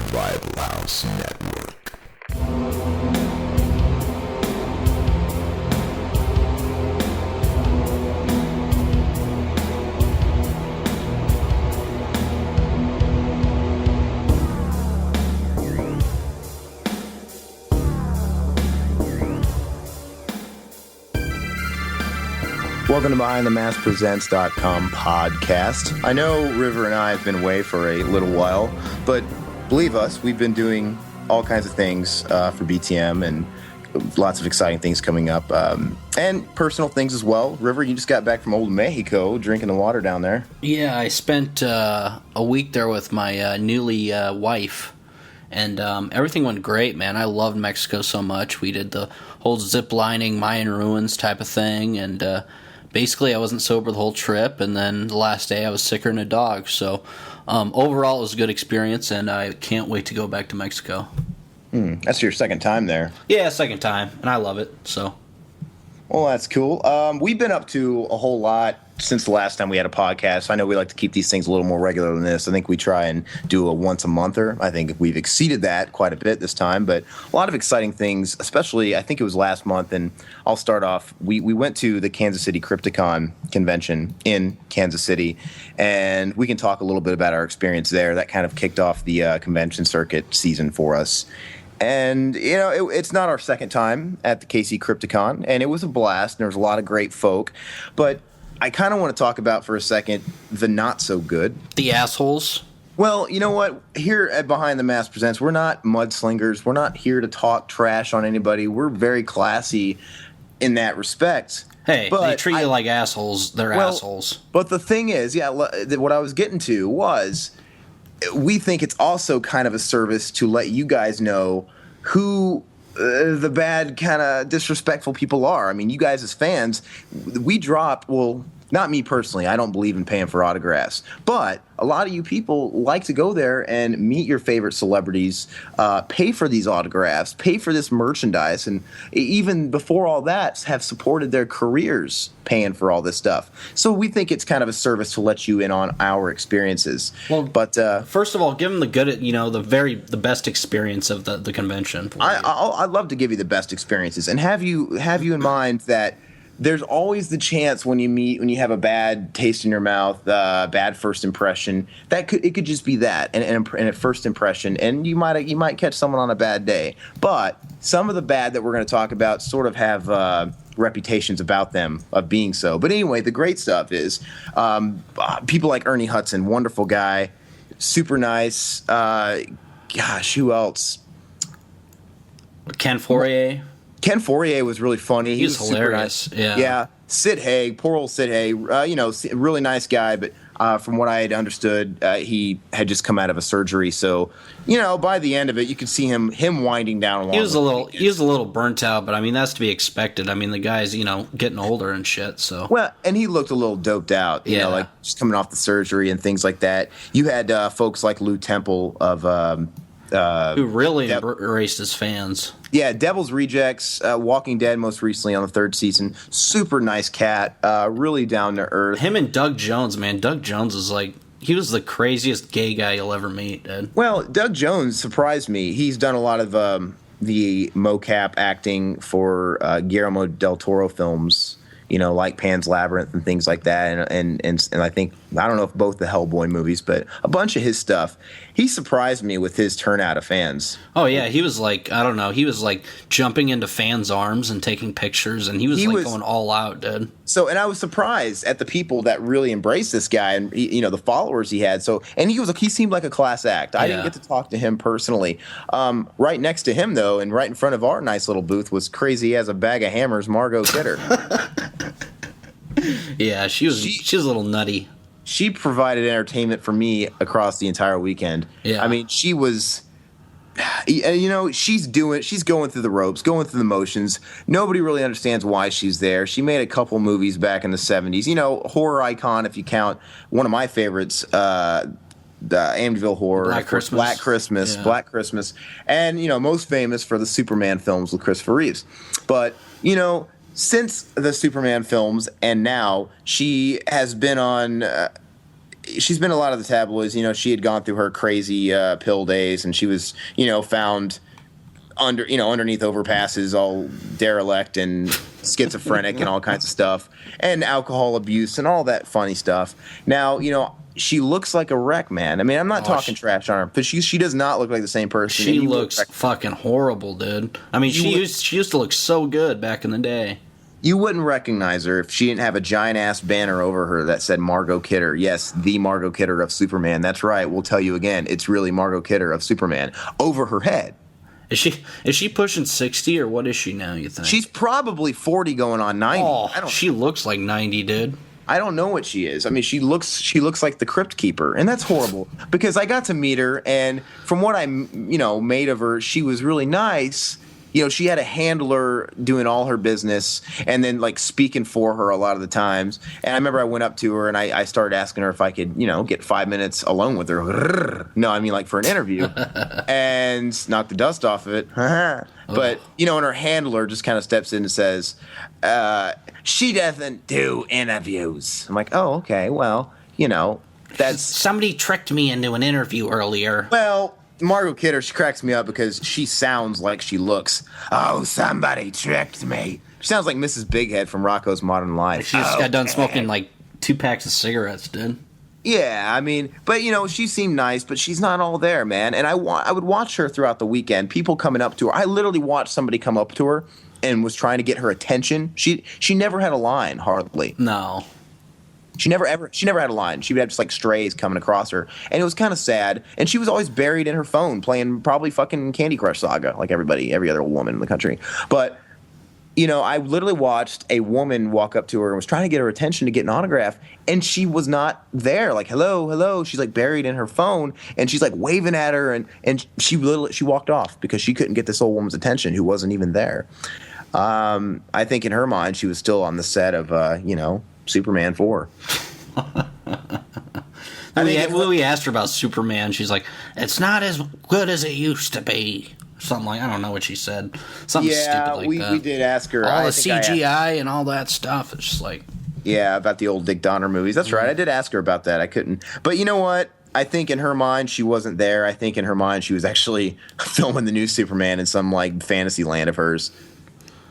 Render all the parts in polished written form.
Survival House Network. Welcome to BehindTheMaskPresents.com podcast. I know River and I have been away for a little while, but believe us, we've been doing all kinds of things for BTM and lots of exciting things coming up, and personal things as well. River, you just got back from old Mexico, drinking the water down there. Yeah, I spent a week there with my newly wife, and everything went great, man. I loved Mexico so much. We did the whole zip-lining Mayan ruins type of thing, and basically, I wasn't sober the whole trip, and then the last day I was sicker than a dog. So overall, it was a good experience, and I can't wait to go back to Mexico. That's your second time there. Yeah, second time, and I love it. So, well, that's cool. We've been up to a whole lot since the last time we had a podcast. I know we like to keep these things a little more regular than this. I think we try and do a once-a-monther. I think we've exceeded that quite a bit this time, but a lot of exciting things, especially I think it was last month, and I'll start off. We went to the Kansas City Crypticon convention in Kansas City, and we can talk a little bit about our experience there. That kind of kicked off the convention circuit season for us. And, you know, it's not our second time at the KC Crypticon, and it was a blast, and there was a lot of great folk, but I kind of want to talk about for a second the not so good. the assholes. Well, you know what? Here at Behind the Mask Presents, we're not mudslingers. We're not here to talk trash on anybody. We're very classy in that respect. Hey, but they treat you like assholes. They're assholes. But the thing is, what I was getting to was we think it's also kind of a service to let you guys know who the bad kind of disrespectful people are. I mean, you guys as fans, we drop, well, not me personally, I don't believe in paying for autographs, but a lot of you people like to go there and meet your favorite celebrities, pay for these autographs, pay for this merchandise, and even before all that, have supported their careers paying for all this stuff. So we think it's kind of a service to let you in on our experiences. Well, but first of all, give them the good, the best experience of the convention. I'd love to give you the best experiences, and have you in mind that there's always the chance when you have a bad taste in your mouth, bad first impression, it could just be that and a first impression, and you might catch someone on a bad day. But some of the bad that we're going to talk about sort of have reputations about them of being so. But anyway, the great stuff is people like Ernie Hudson, wonderful guy, super nice. Gosh, who else? Ken Fourier. Ken Fourier was really funny. He was hilarious. Super nice. Yeah. Sid Haig, poor old Sid Haig, really nice guy, but from what I had understood, he had just come out of a surgery. So, by the end of it, you could see him winding down along. He was a little burnt out, but I mean that's to be expected. I mean the guy's getting older and shit. So well, and he looked a little doped out. You know, like just coming off the surgery and things like that. You had folks like Lou Temple of who really embraced his fans. Yeah, Devil's Rejects, Walking Dead most recently on the third season. Super nice cat, really down to earth. Him and Doug Jones, man. Doug Jones is he was the craziest gay guy you'll ever meet, dude. Well, Doug Jones surprised me. He's done a lot of the mocap acting for Guillermo del Toro films, like Pan's Labyrinth and things like that. And I think, I don't know if both the Hellboy movies, but a bunch of his stuff. He surprised me with his turnout of fans. Oh, yeah. He was he was jumping into fans' arms and taking pictures, and he was going all out, dude. So, and I was surprised at the people that really embraced this guy and, the followers he had. So, and he seemed like a class act. I didn't get to talk to him personally. Right next to him, though, and right in front of our nice little booth was crazy as a bag of hammers, Margot Kidder. Yeah, she was a little nutty. She provided entertainment for me across the entire weekend. Yeah. I mean, she was, she's going through the ropes, going through the motions. Nobody really understands why she's there. She made a couple movies back in the 70s. Horror icon, if you count one of my favorites, the Amityville Horror, Black Christmas, and most famous for the Superman films with Christopher Reeves. But since the Superman films and now, she has been on she's been a lot of the tabloids. She had gone through her crazy pill days, and she was, found underneath overpasses, all derelict and schizophrenic and all kinds of stuff, and alcohol abuse and all that funny stuff. Now, she looks like a wreck, man. I mean, I'm not talking trash on her, but she does not look like the same person. She looks fucking horrible, dude. I mean, she used to look so good back in the day. You wouldn't recognize her if she didn't have a giant-ass banner over her that said Margot Kidder. Yes, the Margot Kidder of Superman. That's right. We'll tell you again. It's really Margot Kidder of Superman over her head. Is she pushing 60, or what is she now, you think? She's probably 40 going on 90. Oh, she looks like 90, dude. I don't know what she is. I mean, she looks like the Crypt Keeper, and that's horrible because I got to meet her, and from what I made of her, she was really nice. She had a handler doing all her business and then like speaking for her a lot of the times. And I remember I went up to her and I started asking her if I could, get 5 minutes alone with her. No, I mean like for an interview and knock the dust off of it. But, and her handler just kind of steps in and says, she doesn't do interviews. I'm like, oh, okay, well, that's... Somebody tricked me into an interview earlier. Well... Margot Kidder, she cracks me up because she sounds like she looks. Oh, somebody tricked me. She sounds like Mrs. Bighead from Rocko's Modern Life. She just got done smoking like 2 packs of cigarettes, dude. Yeah, I mean, but she seemed nice, but she's not all there, man. And I would watch her throughout the weekend. People coming up to her. I literally watched somebody come up to her and was trying to get her attention. She never had a line, hardly. No. She never had a line. She would have just like strays coming across her, and it was kind of sad. And she was always buried in her phone, playing probably fucking Candy Crush Saga, like every other woman in the country. But I literally watched a woman walk up to her and was trying to get her attention to get an autograph, and she was not there. Like hello. She's like buried in her phone, and she's like waving at her, and she walked off because she couldn't get this old woman's attention who wasn't even there. I think in her mind she was still on the set of Superman 4. We asked her about Superman. She's like, it's not as good as it used to be. Something like, I don't know what she said. Something stupid like that. We did ask her. All the CGI and all that stuff. It's just like... Yeah, about the old Dick Donner movies. That's right. I did ask her about that. I couldn't. But you know what? I think in her mind she wasn't there. I think in her mind she was actually filming the new Superman in some like fantasy land of hers.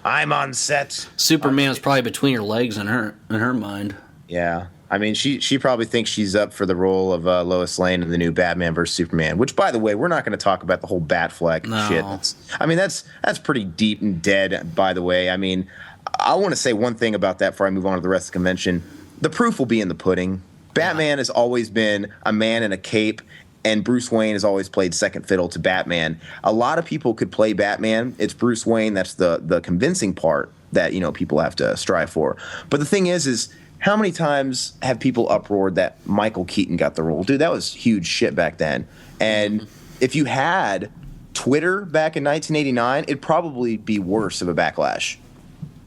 I'm on set. Superman is probably between her legs in her mind. Yeah. I mean, she probably thinks she's up for the role of Lois Lane in the new Batman vs. Superman, which, by the way, we're not going to talk about the whole Batfleck shit. That's pretty deep and dead, by the way. I mean, I want to say one thing about that before I move on to the rest of the convention. The proof will be in the pudding. Batman has always been a man in a cape, and Bruce Wayne has always played second fiddle to Batman. A lot of people could play Batman. It's Bruce Wayne that's the convincing part that, people have to strive for. But the thing is how many times have people uproared that Michael Keaton got the role? Dude, that was huge shit back then. And if you had Twitter back in 1989, it'd probably be worse of a backlash.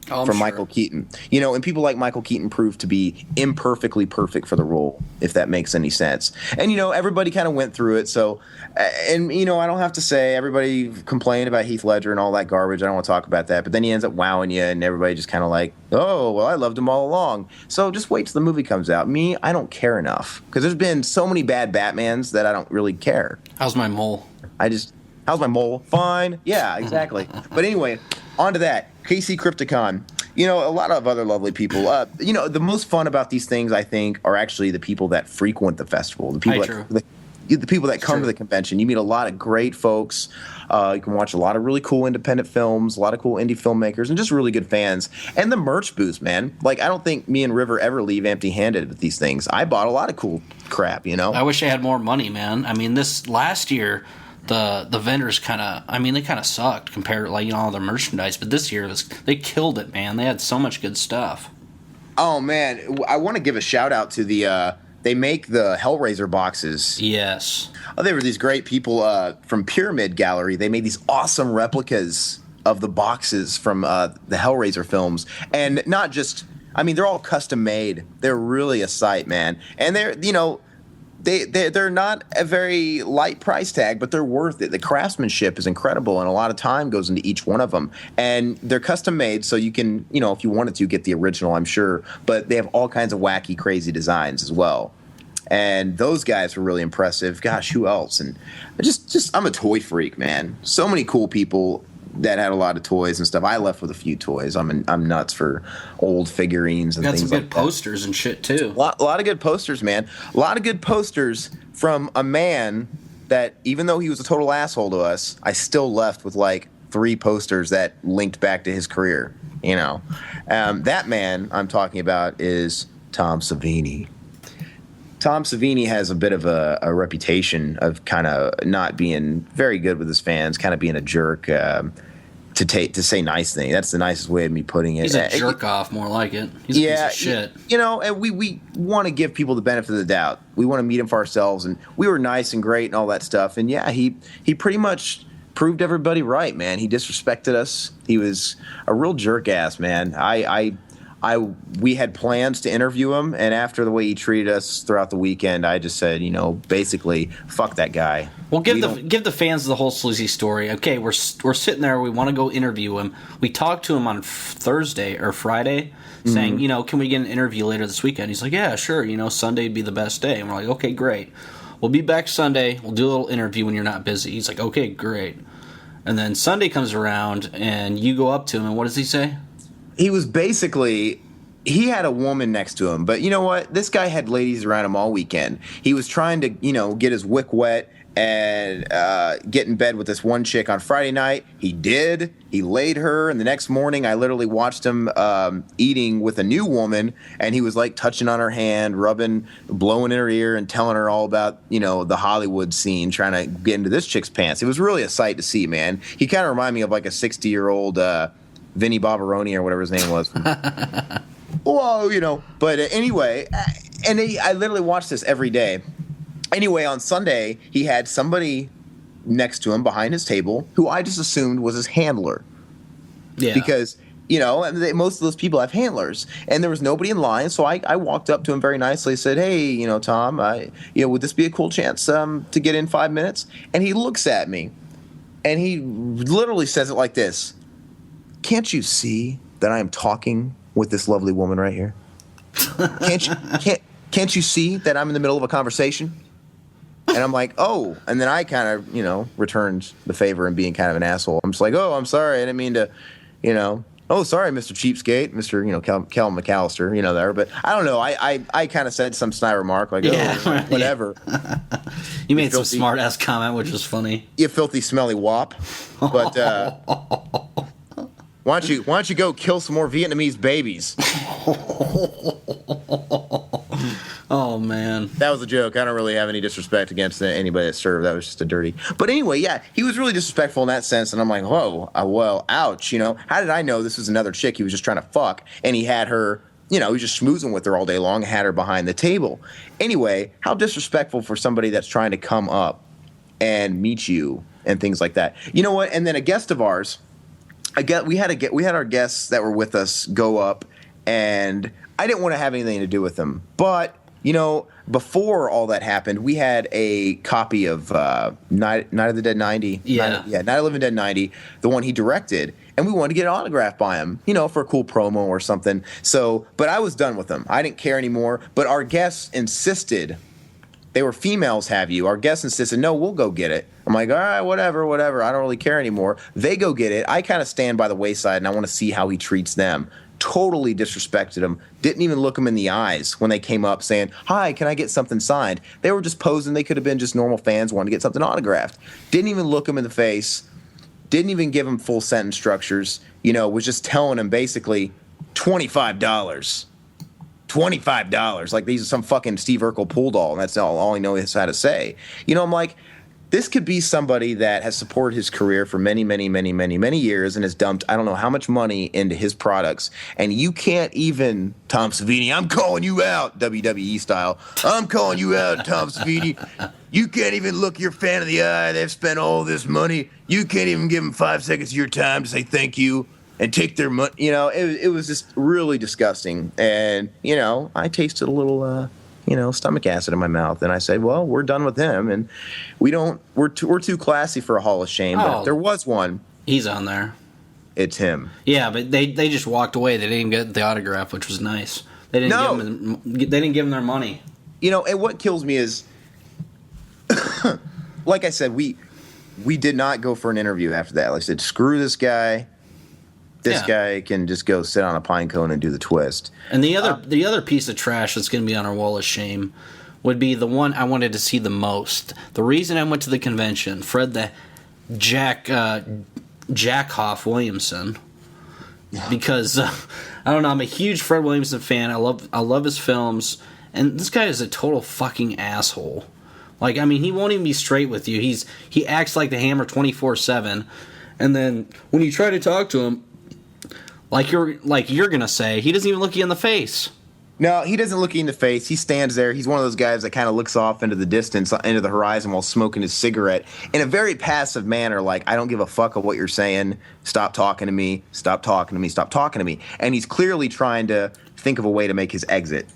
From Michael Keaton. And people like Michael Keaton proved to be imperfectly perfect for the role, if that makes any sense. And, everybody kind of went through it. So, and, I don't have to say everybody complained about Heath Ledger and all that garbage. I don't want to talk about that. But then he ends up wowing you, and everybody just kind of like, oh, well, I loved him all along. So just wait till the movie comes out. Me, I don't care enough. Because there's been so many bad Batmans that I don't really care. How's my mole? How's my mole? Fine. Yeah, exactly. But anyway, on to that. KC Crypticon. A lot of other lovely people. The most fun about these things, I think, are actually the people that frequent the festival. The people that come to the convention. You meet a lot of great folks. You can watch a lot of really cool independent films, a lot of cool indie filmmakers, and just really good fans. And the merch booth, man. Like, I don't think me and River ever leave empty-handed with these things. I bought a lot of cool crap, I wish I had more money, man. I mean, this last year... The vendors kind of sucked compared to all their merchandise, but this year they killed it, man. They had so much good stuff. Oh man, I want to give a shout out to they make the Hellraiser boxes. Yes. Oh, they were these great people from Pyramid Gallery. They made these awesome replicas of the boxes from the Hellraiser films, and not just. I mean, they're all custom made. They're really a sight, man, and they're They're not a very light price tag, but they're worth it. The craftsmanship is incredible, and a lot of time goes into each one of them. And they're custom made, so you can, if you wanted to, get the original, I'm sure. But they have all kinds of wacky, crazy designs as well. And those guys were really impressive. Gosh, who else? And I'm a toy freak, man. So many cool people that had a lot of toys and stuff. I left with a few toys. I'm nuts for old figurines and things like that. Got some good posters and shit too. A lot of good posters, man. A lot of good posters from a man that, even though he was a total asshole to us, I still left with like 3 posters that linked back to his career. You know, that man I'm talking about is Tom Savini. Tom Savini has a bit of a reputation of kind of not being very good with his fans, kind of being a jerk to say nice things. That's the nicest way of me putting it. He's a jerk off, more like it. He's a piece of shit. You know, and we want to give people the benefit of the doubt. We want to meet him for ourselves, and we were nice and great and all that stuff. And yeah, he pretty much proved everybody right, man. He disrespected us. He was a real jerk ass, man. We had plans to interview him, and after the way he treated us throughout the weekend, I just said, you know, basically, fuck that guy. Well, give the fans the whole sleazy story. Okay, we're sitting there. We want to go interview him. We talked to him on Thursday or Friday, saying, you know, can we get an interview later this weekend? He's like, yeah, sure. You know, Sunday'd be the best day. And we're like, okay, great. We'll be back Sunday. We'll do a little interview when you're not busy. He's like, okay, great. And then Sunday comes around, and you go up to him, and what does he say? He was basically, he had a woman next to him, but you know what? This guy had ladies around him all weekend. He was trying to, you know, get his wick wet and get in bed with this one chick on Friday night. He did. He laid her, and the next morning I literally watched him eating with a new woman, and he was like touching on her hand, rubbing, blowing in her ear, and telling her all about, you know, the Hollywood scene, trying to get into this chick's pants. It was really a sight to see, man. He kind of reminded me of like a 60-year-old Vinny Barbaroni or whatever his name was. Well, you know, but anyway, and I literally watched this every day. Anyway, on Sunday, he had somebody next to him behind his table who I just assumed was his handler. Yeah. Because, you know, most of those people have handlers. And there was nobody in line, so I walked up to him very nicely, said, hey, you know, Tom, would this be a cool chance to get in 5 minutes? And he looks at me, and he literally says it like this. Can't you see that I am talking with this lovely woman right here? Can't you see that I'm in the middle of a conversation? And I'm like, oh. And then I kind of, you know, returned the favor and being kind of an asshole. I'm just like, oh, I'm sorry. I didn't mean to, you know. Oh, sorry, Mr. Cheapskate, Mr. You know, Kel McAllister, you know, there. But I don't know. I kind of said some snide remark like, oh, whatever. You made some smart-ass comment, which was funny. You filthy, smelly wop. But why don't you go kill some more Vietnamese babies? Oh, man. That was a joke. I don't really have any disrespect against anybody that served. That was just a dirty. But anyway, yeah, he was really disrespectful in that sense. And I'm like, whoa, well, ouch. You know, how did I know this was another chick he was just trying to fuck? And he had her, you know, he was just schmoozing with her all day long, had her behind the table. Anyway, how disrespectful for somebody that's trying to come and meet you and things like that. You know what? And then a guest of ours, we had our guests that were with us go up, and I didn't want to have anything to do with them. But, you know, before all that happened, we had a copy of Night of the Dead 90. Yeah. Night of the Living Dead 90, the one he directed. And we wanted to get an autograph by him, you know, for a cool promo or something. So, but I was done with them. I didn't care anymore. But our guests insisted. They were females, have you. Our guests insisted, no, we'll go get it. I'm like, all right, whatever. I don't really care anymore. They go get it. I kind of stand by the wayside, and I want to see how he treats them. Totally disrespected them. Didn't even look them in the eyes when they came up saying, hi, can I get something signed? They were just posing. They could have been just normal fans wanting to get something autographed. Didn't even look them in the face. Didn't even give them full sentence structures. You know, was just telling them basically $25. $25. Like these are some fucking Steve Urkel pool doll, and that's all I know is how to say. You know, I'm like, this could be somebody that has supported his career for many, many, many, many, many years and has dumped I don't know how much money into his products, and you can't even, Tom Savini, I'm calling you out, WWE style. I'm calling you out, Tom Savini. You can't even look your fan in the eye. They've spent all this money. You can't even give them 5 seconds of your time to say thank you and take their money. You know, it was just really disgusting. And, you know, I tasted a little, stomach acid in my mouth. And I said, well, we're done with him. And we're too classy for a Hall of Shame. But if there was one. He's on there. It's him. Yeah, but they just walked away. They didn't even get the autograph, which was nice. They didn't give him their money. And what kills me is, like I said, we did not go for an interview after that. Like I said, screw this guy. This guy can just go sit on a pine cone and do the twist. And the other piece of trash that's going to be on our wall of shame would be the one I wanted to see the most. The reason I went to the convention, Fred the Jackhoff Williamson, because I don't know, I'm a huge Fred Williamson fan. I love his films, and this guy is a total fucking asshole. Like, I mean, he won't even be straight with you. He acts like the Hammer 24/7, and then when you try to talk to him, like you're gonna say, he doesn't even look you in the face. No, he doesn't look you in the face. He stands there. He's one of those guys that kind of looks off into the distance, into the horizon, while smoking his cigarette in a very passive manner, like, I don't give a fuck of what you're saying. Stop talking to me. Stop talking to me. Stop talking to me. And he's clearly trying to think of a way to make his exit.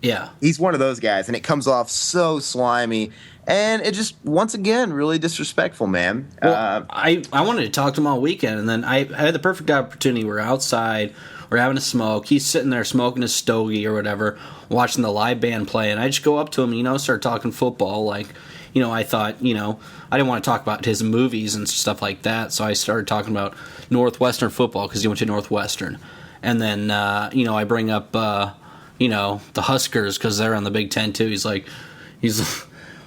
Yeah. He's one of those guys, and it comes off so slimy. And it just, once again, really disrespectful, man. Well, I wanted to talk to him all weekend, and then I had the perfect opportunity. We're outside, we're having a smoke. He's sitting there smoking his stogie or whatever, watching the live band play, and I just go up to him, start talking football. Like, I thought, I didn't want to talk about his movies and stuff like that, so I started talking about Northwestern football because he went to Northwestern. And then, I bring up, the Huskers because they're on the Big Ten too. He's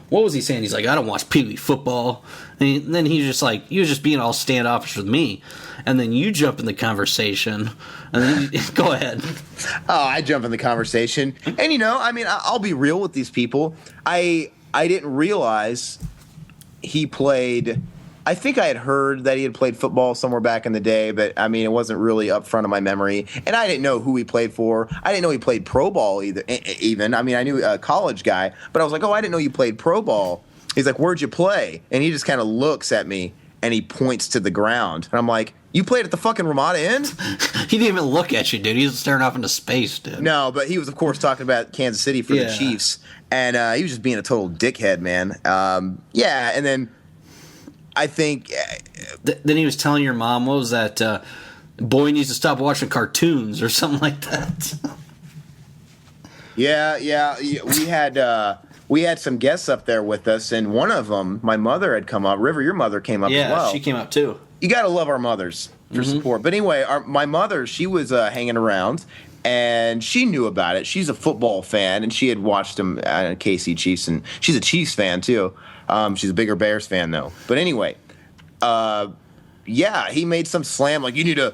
what was he saying? He's like, I don't watch Pee Wee football. And then he was just being all standoffish with me. And then you jump in the conversation. And then go ahead. Oh, I jump in the conversation. And, I'll be real with these people. I didn't realize he played. I think I had heard that he had played football somewhere back in the day, but, it wasn't really up front of my memory. And I didn't know who he played for. I didn't know he played pro ball even. I knew a college guy, but I was like, oh, I didn't know you played pro ball. He's like, where'd you play? And he just kind of looks at me, and he points to the ground. And I'm like, you played at the fucking Ramada Inn? He didn't even look at you, dude. He was staring off into space, dude. No, but he was, of course, talking about Kansas City for the Chiefs. And he was just being a total dickhead, man. And then I think then he was telling your mom, what was that? Boy needs to stop watching cartoons or something like that. Yeah. We had some guests up there with us, and one of them, my mother had come up. River, your mother came up as well. Yeah, she came up too. You got to love our mothers for support. But anyway, my mother, she was hanging around, and she knew about it. She's a football fan, and she had watched them KC Chiefs, and she's a Chiefs fan too. She's a bigger Bears fan, though. But anyway, he made some slam like, you need to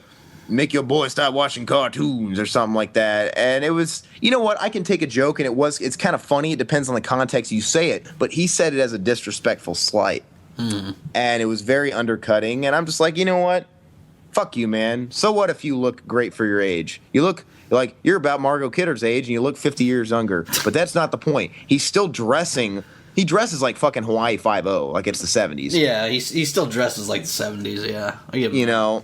make your boy stop watching cartoons or something like that. And it was, you know what, I can take a joke, and it's kind of funny. It depends on the context you say it. But he said it as a disrespectful slight. And it was very undercutting. And I'm just like, you know what? Fuck you, man. So what if you look great for your age? You look like you're about Margot Kidder's age, and you look 50 years younger. But that's not the point. He's still dressing. He dresses like fucking Hawaii 5-0, like it's the 70s. Yeah, he still dresses like the 70s, yeah. I give him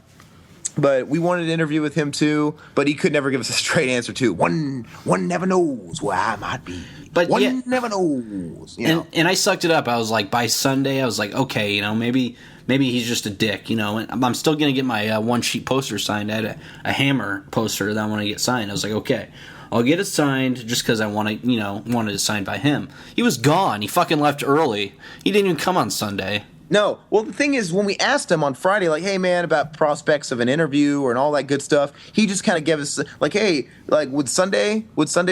But we wanted to interview with him too, but he could never give us a straight answer too. One never knows where I might be. But one never knows. And I sucked it up. I was like, by Sunday, I was like, okay, maybe he's just a dick, And I'm still gonna get my one sheet poster signed. I had a Hammer poster that I want to get signed. I was like, okay, I'll get it signed just because I wanted it signed by him. He was gone. He fucking left early. He didn't even come on Sunday. No. Well, the thing is, when we asked him on Friday, like, hey, man, about prospects of an interview and all that good stuff, he just kind of gave us, like, hey, like, would Sunday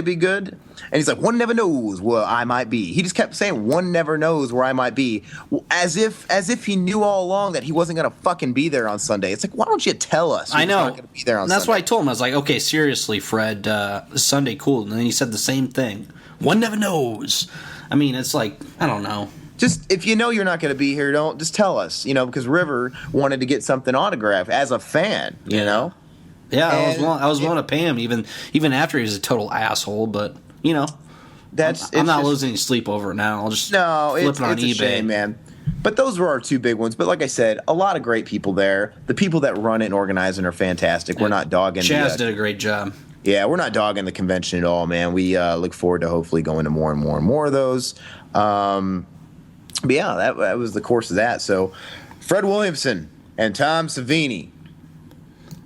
be good? And he's like, one never knows where I might be. He just kept saying, one never knows where I might be, as if he knew all along that he wasn't going to fucking be there on Sunday. It's like, why don't you tell us? I know. Not going to be there on That's Sunday. why I told him. I was like, okay, seriously, Fred, Sunday, cool. And then he said the same thing. One never knows. I mean, it's like, I don't know. Just, if you know you're not going to be here, don't just tell us, because River wanted to get something autographed as a fan, Yeah, I was willing to pay him even after he was a total asshole, but I'm not losing any sleep over it now. I'll just flip it on eBay. A shame, man. But those were our two big ones. But like I said, a lot of great people there. The people that run it and organize it are fantastic. We're not dogging. Chaz did a great job. Yeah, we're not dogging the convention at all, man. We look forward to hopefully going to more and more and more of those. But yeah, that was the course of that. So, Fred Williamson and Tom Savini,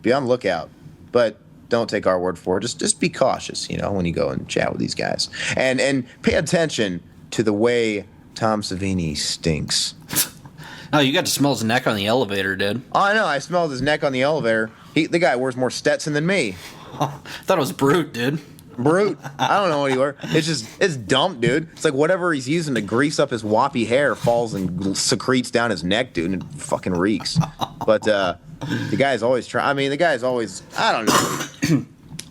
be on the lookout. But don't take our word for it. Just be cautious, when you go and chat with these guys, and pay attention to the way Tom Savini stinks. Oh, you got to smell his neck on the elevator, dude. Oh, I know. I smelled his neck on the elevator. The guy wears more Stetson than me. I thought it was Brute, dude. Brute. I don't know what he wears. It's dumb, dude. It's like whatever he's using to grease up his woppy hair falls and secretes down his neck, dude, and it fucking reeks. But the guy's always trying. I mean, the guy's always. I don't know.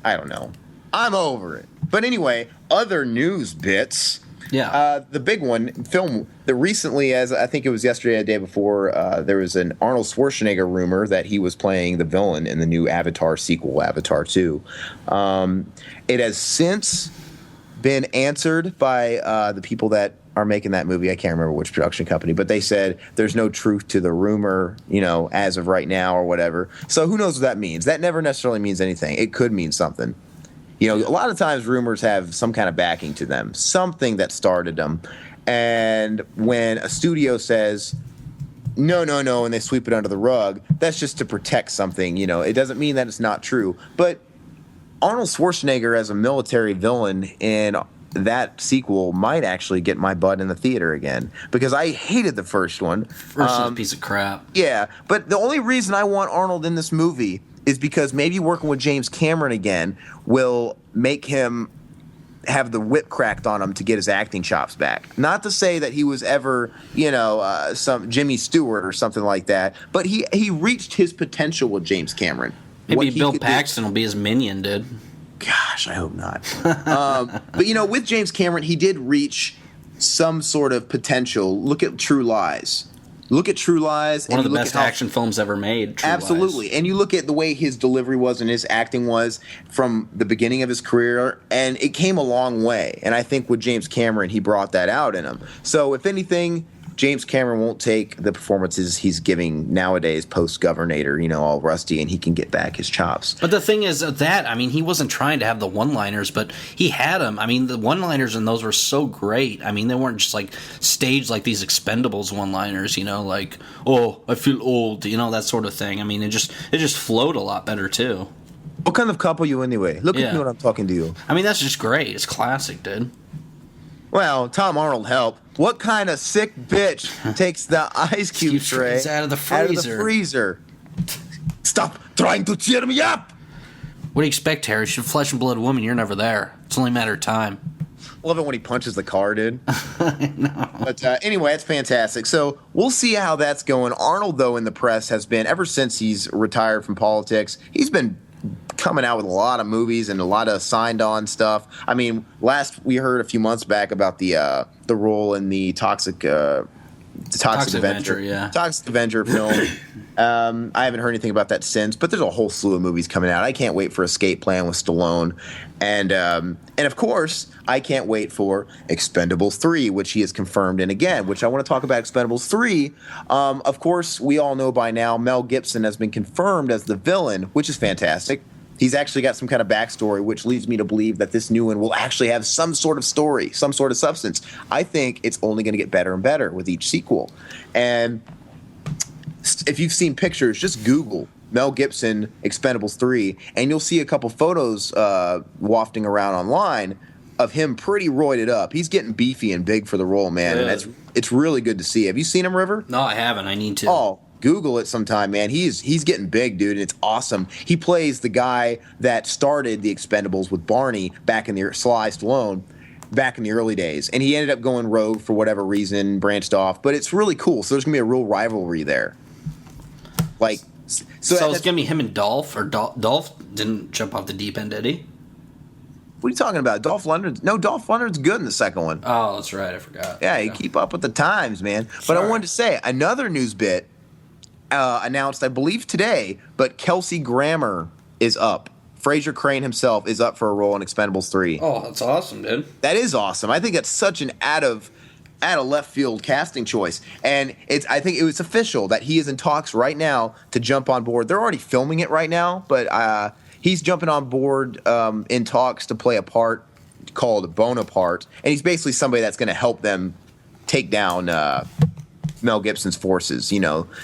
I don't know. I'm over it. But anyway, other news bits. Yeah. The big one, film that recently, as I think it was yesterday or the day before, there was an Arnold Schwarzenegger rumor that he was playing the villain in the new Avatar sequel, Avatar 2. It has since been answered by the people that are making that movie. I can't remember which production company, but they said there's no truth to the rumor, as of right now or whatever. So who knows what that means? That never necessarily means anything. It could mean something. A lot of times rumors have some kind of backing to them, something that started them. And when a studio says, no, and they sweep it under the rug, that's just to protect something. It doesn't mean that it's not true. But Arnold Schwarzenegger as a military villain in that sequel might actually get my butt in the theater again, because I hated the first one. First was a piece of crap. Yeah, but the only reason I want Arnold in this movie is because maybe working with James Cameron again will make him have the whip cracked on him to get his acting chops back. Not to say that he was ever, some Jimmy Stewart or something like that, but he reached his potential with James Cameron. Maybe Bill Paxton will be his minion, dude. Gosh, I hope not. But, with James Cameron, he did reach some sort of potential. Look at True Lies. One of the best action films ever made. True Absolutely. Lies. And you look at the way his delivery was and his acting was from the beginning of his career, and it came a long way. And I think with James Cameron, he brought that out in him. So if anything, James Cameron won't take the performances he's giving nowadays post-Governator, all rusty, and he can get back his chops. But the thing is that, he wasn't trying to have the one-liners, but he had them. The one-liners in those were so great. They weren't just like staged like these Expendables one-liners, like, oh, I feel old, that sort of thing. It just flowed a lot better too. What kind of couple you anyway? Look at me when I'm talking to you. That's just great. It's classic, dude. Well, Tom Arnold helped. What kind of sick bitch takes the ice cube tray out of the freezer? Stop trying to cheer me up! What do you expect, Harry? She's a flesh and blood woman. You're never there. It's only a matter of time. I love it when he punches the car, dude. I know. But anyway, it's fantastic. So we'll see how that's going. Arnold, though, in the press has been, ever since he's retired from politics, he's been coming out with a lot of movies and a lot of signed-on stuff. Last we heard a few months back about the role in the Toxic Avenger, Toxic Avenger film. I haven't heard anything about that since, but there's a whole slew of movies coming out. I can't wait for Escape Plan with Stallone, and of course, I can't wait for Expendables 3, which he has confirmed in again. Which I want to talk about Expendables 3. Of course, we all know by now Mel Gibson has been confirmed as the villain, which is fantastic. He's actually got some kind of backstory, which leads me to believe that this new one will actually have some sort of story, some sort of substance. I think it's only going to get better and better with each sequel. And if you've seen pictures, just Google Mel Gibson Expendables 3, and you'll see a couple photos wafting around online of him pretty roided up. He's getting beefy and big for the role, man. Yeah. And it's really good to see. Have you seen him, River? No, I haven't. I need to. Oh, Google it sometime, man. He's getting big, dude, and it's awesome. He plays the guy that started the Expendables with Barney back in the Sly Stallone back in the early days, and he ended up going rogue for whatever reason, branched off. But it's really cool. So there's gonna be a real rivalry there. So it's gonna be him and Dolph, or Dolph didn't jump off the deep end, did he? What are you talking about? Dolph Lundgren's good in the second one. Oh, that's right. I forgot. Yeah, you keep up with the times, man. But I wanted to say another news bit. Announced, I believe today, but Kelsey Grammer is up. Fraser Crane himself is up for a role in Expendables 3. Oh, that's awesome, dude. That is awesome. I think that's such an out of left field casting choice, and I think it was official that he is in talks right now to jump on board. They're already filming it right now, but he's jumping on board in talks to play a part called Bonaparte, and he's basically somebody that's going to help them take down Mel Gibson's forces,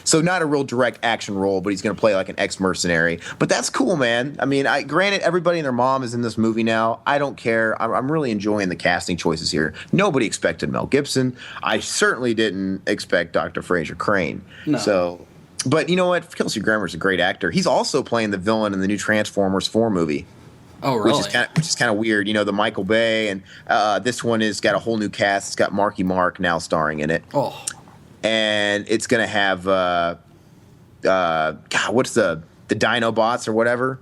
So not a real direct action role, but he's going to play like an ex-mercenary. But that's cool, man. I mean, granted, everybody and their mom is in this movie now. I don't care. I'm really enjoying the casting choices here. Nobody expected Mel Gibson. I certainly didn't expect Dr. Fraser Crane. No. So, but you know what? Kelsey Grammer's a great actor. He's also playing the villain in the new Transformers 4 movie. Oh, really? Which is kind of weird. The Michael Bay, and this one has got a whole new cast. It's got Marky Mark now starring in it. Oh. And it's going to have, what's the Dinobots or whatever?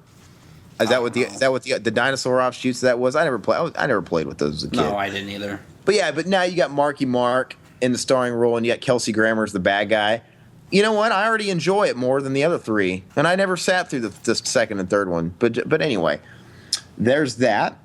Is that what the dinosaur offshoots that was? I never played with those as a kid. No, I didn't either. But now you got Marky Mark in the starring role, and you got Kelsey Grammer as the bad guy. You know what? I already enjoy it more than the other three, and I never sat through the second and third one. But anyway, there's that.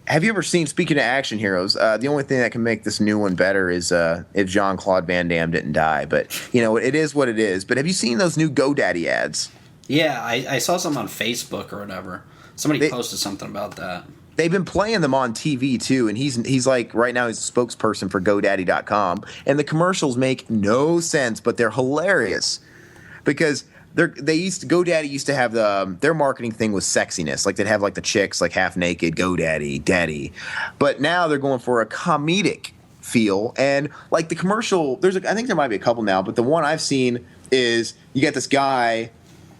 Have you ever seen, speaking of action heroes, the only thing that can make this new one better is if Jean-Claude Van Damme didn't die. But, it is what it is. But have you seen those new GoDaddy ads? Yeah, I saw some on Facebook or whatever. Somebody posted something about that. They've been playing them on TV, too. And he's like, right now, he's a spokesperson for GoDaddy.com. And the commercials make no sense, but they're hilarious. Because GoDaddy used to have their marketing thing was sexiness. Like they'd have like the chicks like half naked, GoDaddy, daddy. But now they're going for a comedic feel. And like the commercial, I think there might be a couple now, but the one I've seen is you get this guy,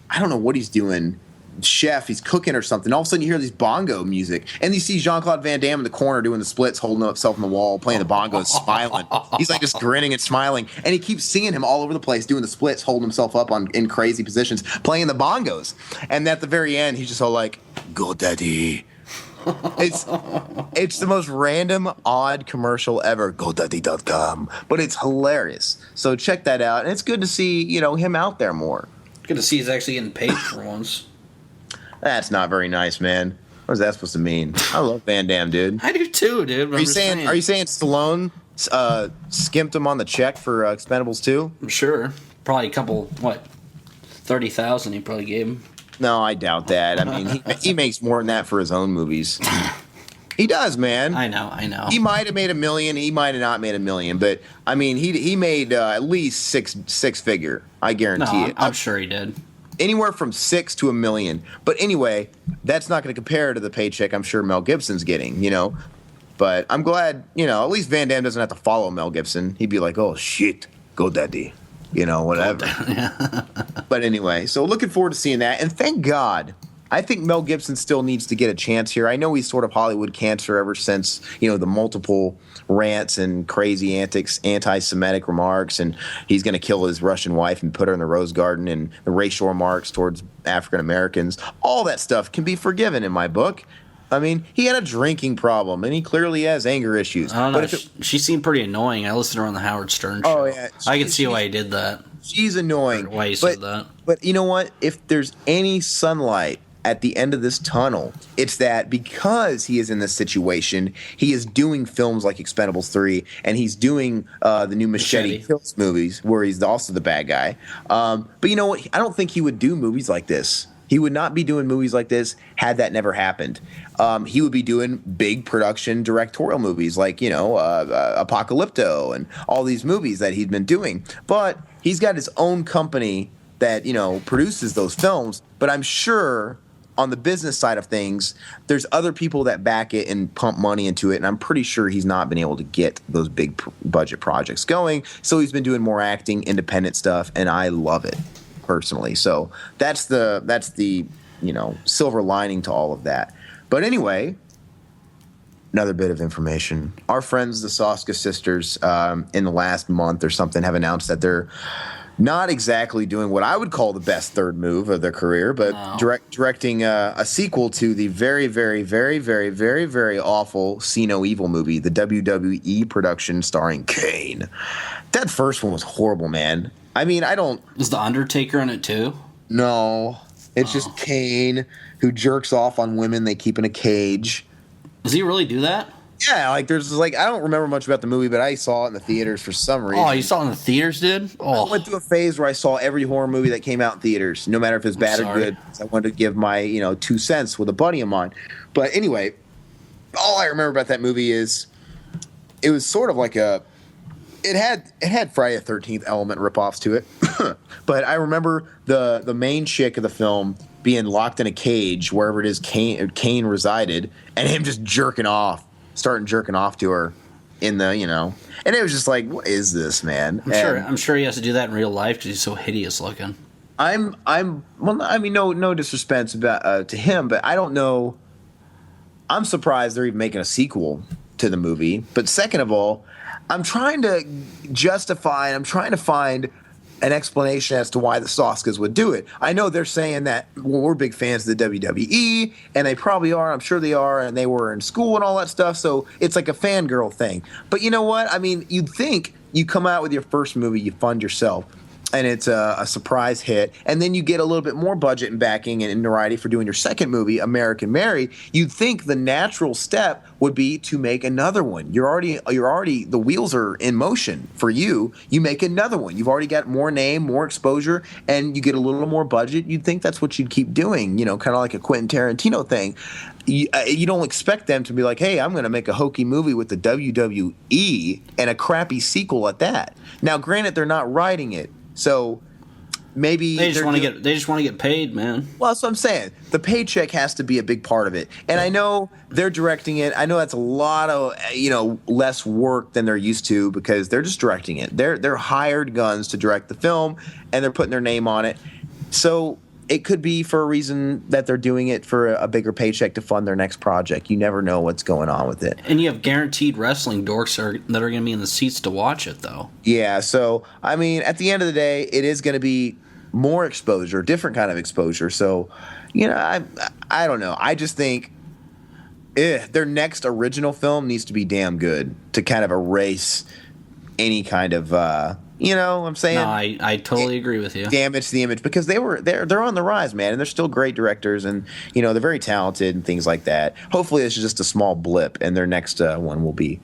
I don't know what he's doing, chef, he's cooking or something. All of a sudden you hear this bongo music, and you see Jean-Claude Van Damme in the corner doing the splits, holding himself on the wall, playing the bongos, smiling. He's like just grinning and smiling, and he keeps seeing him all over the place doing the splits, holding himself up in crazy positions, playing the bongos. And at the very end, he's just all like, "Go, daddy." It's the most random, odd commercial ever. GoDaddy.com, but it's hilarious. So check that out, and it's good to see him out there more. Good to see he's actually getting paid for once. That's not very nice, man. What is that supposed to mean? I love Van Damme, dude. I do too, dude. Are you saying Stallone skimped him on the check for Expendables 2? I'm sure. Probably a couple, 30,000 he probably gave him. No, I doubt that. I mean, he makes more than that for his own movies. He does, man. I know. He might have made $1 million. He might have not made $1 million. But, I mean, he made at least six figure. I guarantee it. I'm sure he did. Anywhere from $6 to $1 million. But anyway, that's not going to compare to the paycheck I'm sure Mel Gibson's getting, But I'm glad, at least Van Damme doesn't have to follow Mel Gibson. He'd be like, "Oh, shit, GoDaddy," whatever. But anyway, so looking forward to seeing that. And thank God, I think Mel Gibson still needs to get a chance here. I know he's sort of Hollywood cancer ever since, the multiple rants and crazy antics, anti-Semitic remarks, and he's going to kill his Russian wife and put her in the Rose Garden, and the racial remarks towards African Americans. All that stuff can be forgiven in my book. I mean, he had a drinking problem, and he clearly has anger issues. I don't know. She seemed pretty annoying. I listened to her on the Howard Stern show. Oh, yeah. I can see why he did that. She's annoying. Why he said that. But you know what? If there's any sunlight at the end of this tunnel, it's that because he is in this situation, he is doing films like Expendables 3, and he's doing the new Machete Kills movies where he's also the bad guy. But you know what? I don't think he would do movies like this. He would not be doing movies like this had that never happened. He would be doing big production directorial movies like, Apocalypto and all these movies that he'd been doing. But he's got his own company that, produces those films. But I'm sure on the business side of things, there's other people that back it and pump money into it, and I'm pretty sure he's not been able to get those big budget projects going. So he's been doing more acting, independent stuff, and I love it personally. So that's the silver lining to all of that. But anyway, another bit of information. Our friends, the Soska sisters, in the last month or something, have announced that they're not exactly doing what I would call the best third move of their career, but directing a sequel to the very, very, very, very, very, very awful See No Evil movie, the WWE production starring Kane. That first one was horrible, man. I mean, Is The Undertaker in it too? No. It's just Kane who jerks off on women they keep in a cage. Does he really do that? Yeah, I don't remember much about the movie, but I saw it in the theaters for some reason. Oh, you saw it in the theaters, dude? Oh. I went through a phase where I saw every horror movie that came out in theaters, no matter if it's bad or good. I wanted to give my, 2 cents with a buddy of mine. But anyway, all I remember about that movie is it was sort of like it had Friday the 13th element ripoffs to it, but I remember the main chick of the film being locked in a cage wherever it is Kane resided, and him just starting jerking off to her in the and it was just like, what is this, man? I'm sure he has to do that in real life because he's so hideous looking. Well, I mean, no disrespect about to him, but I don't know. I'm surprised they're even making a sequel to the movie. But second of all, I'm trying to find an explanation as to why the Soskas would do it. I know they're saying that, well, we're big fans of the WWE, and they probably are. I'm sure they are, and they were in school and all that stuff, so it's like a fangirl thing. But you know what? I mean, you'd think you come out with your first movie, you fund yourself, and it's a surprise hit, and then you get a little bit more budget and backing and notoriety for doing your second movie, American Mary. You'd think the natural step would be to make another one. You're already the wheels are in motion for you. You make another one. You've already got more name, more exposure, and you get a little more budget. You'd think that's what you'd keep doing, kind of like a Quentin Tarantino thing. You don't expect them to be like, hey, I'm going to make a hokey movie with the WWE and a crappy sequel at that. Now, granted, they're not writing it. So maybe they just want to get paid, man. Well, that's what I'm saying. The paycheck has to be a big part of it. And I know they're directing it. I know that's a lot of less work than they're used to because they're just directing it. They're hired guns to direct the film, and they're putting their name on it. So it could be for a reason that they're doing it for a bigger paycheck to fund their next project. You never know what's going on with it. And you have guaranteed wrestling dorks that are going to be in the seats to watch it, though. Yeah, so, I mean, at the end of the day, it is going to be more exposure, different kind of exposure. So, I don't know. I just think their next original film needs to be damn good to kind of erase any kind of what I'm saying? No, I totally agree with you. Damage the image because they're on the rise, man, and they're still great directors, and they're very talented and things like that. Hopefully, this is just a small blip, and their next one will be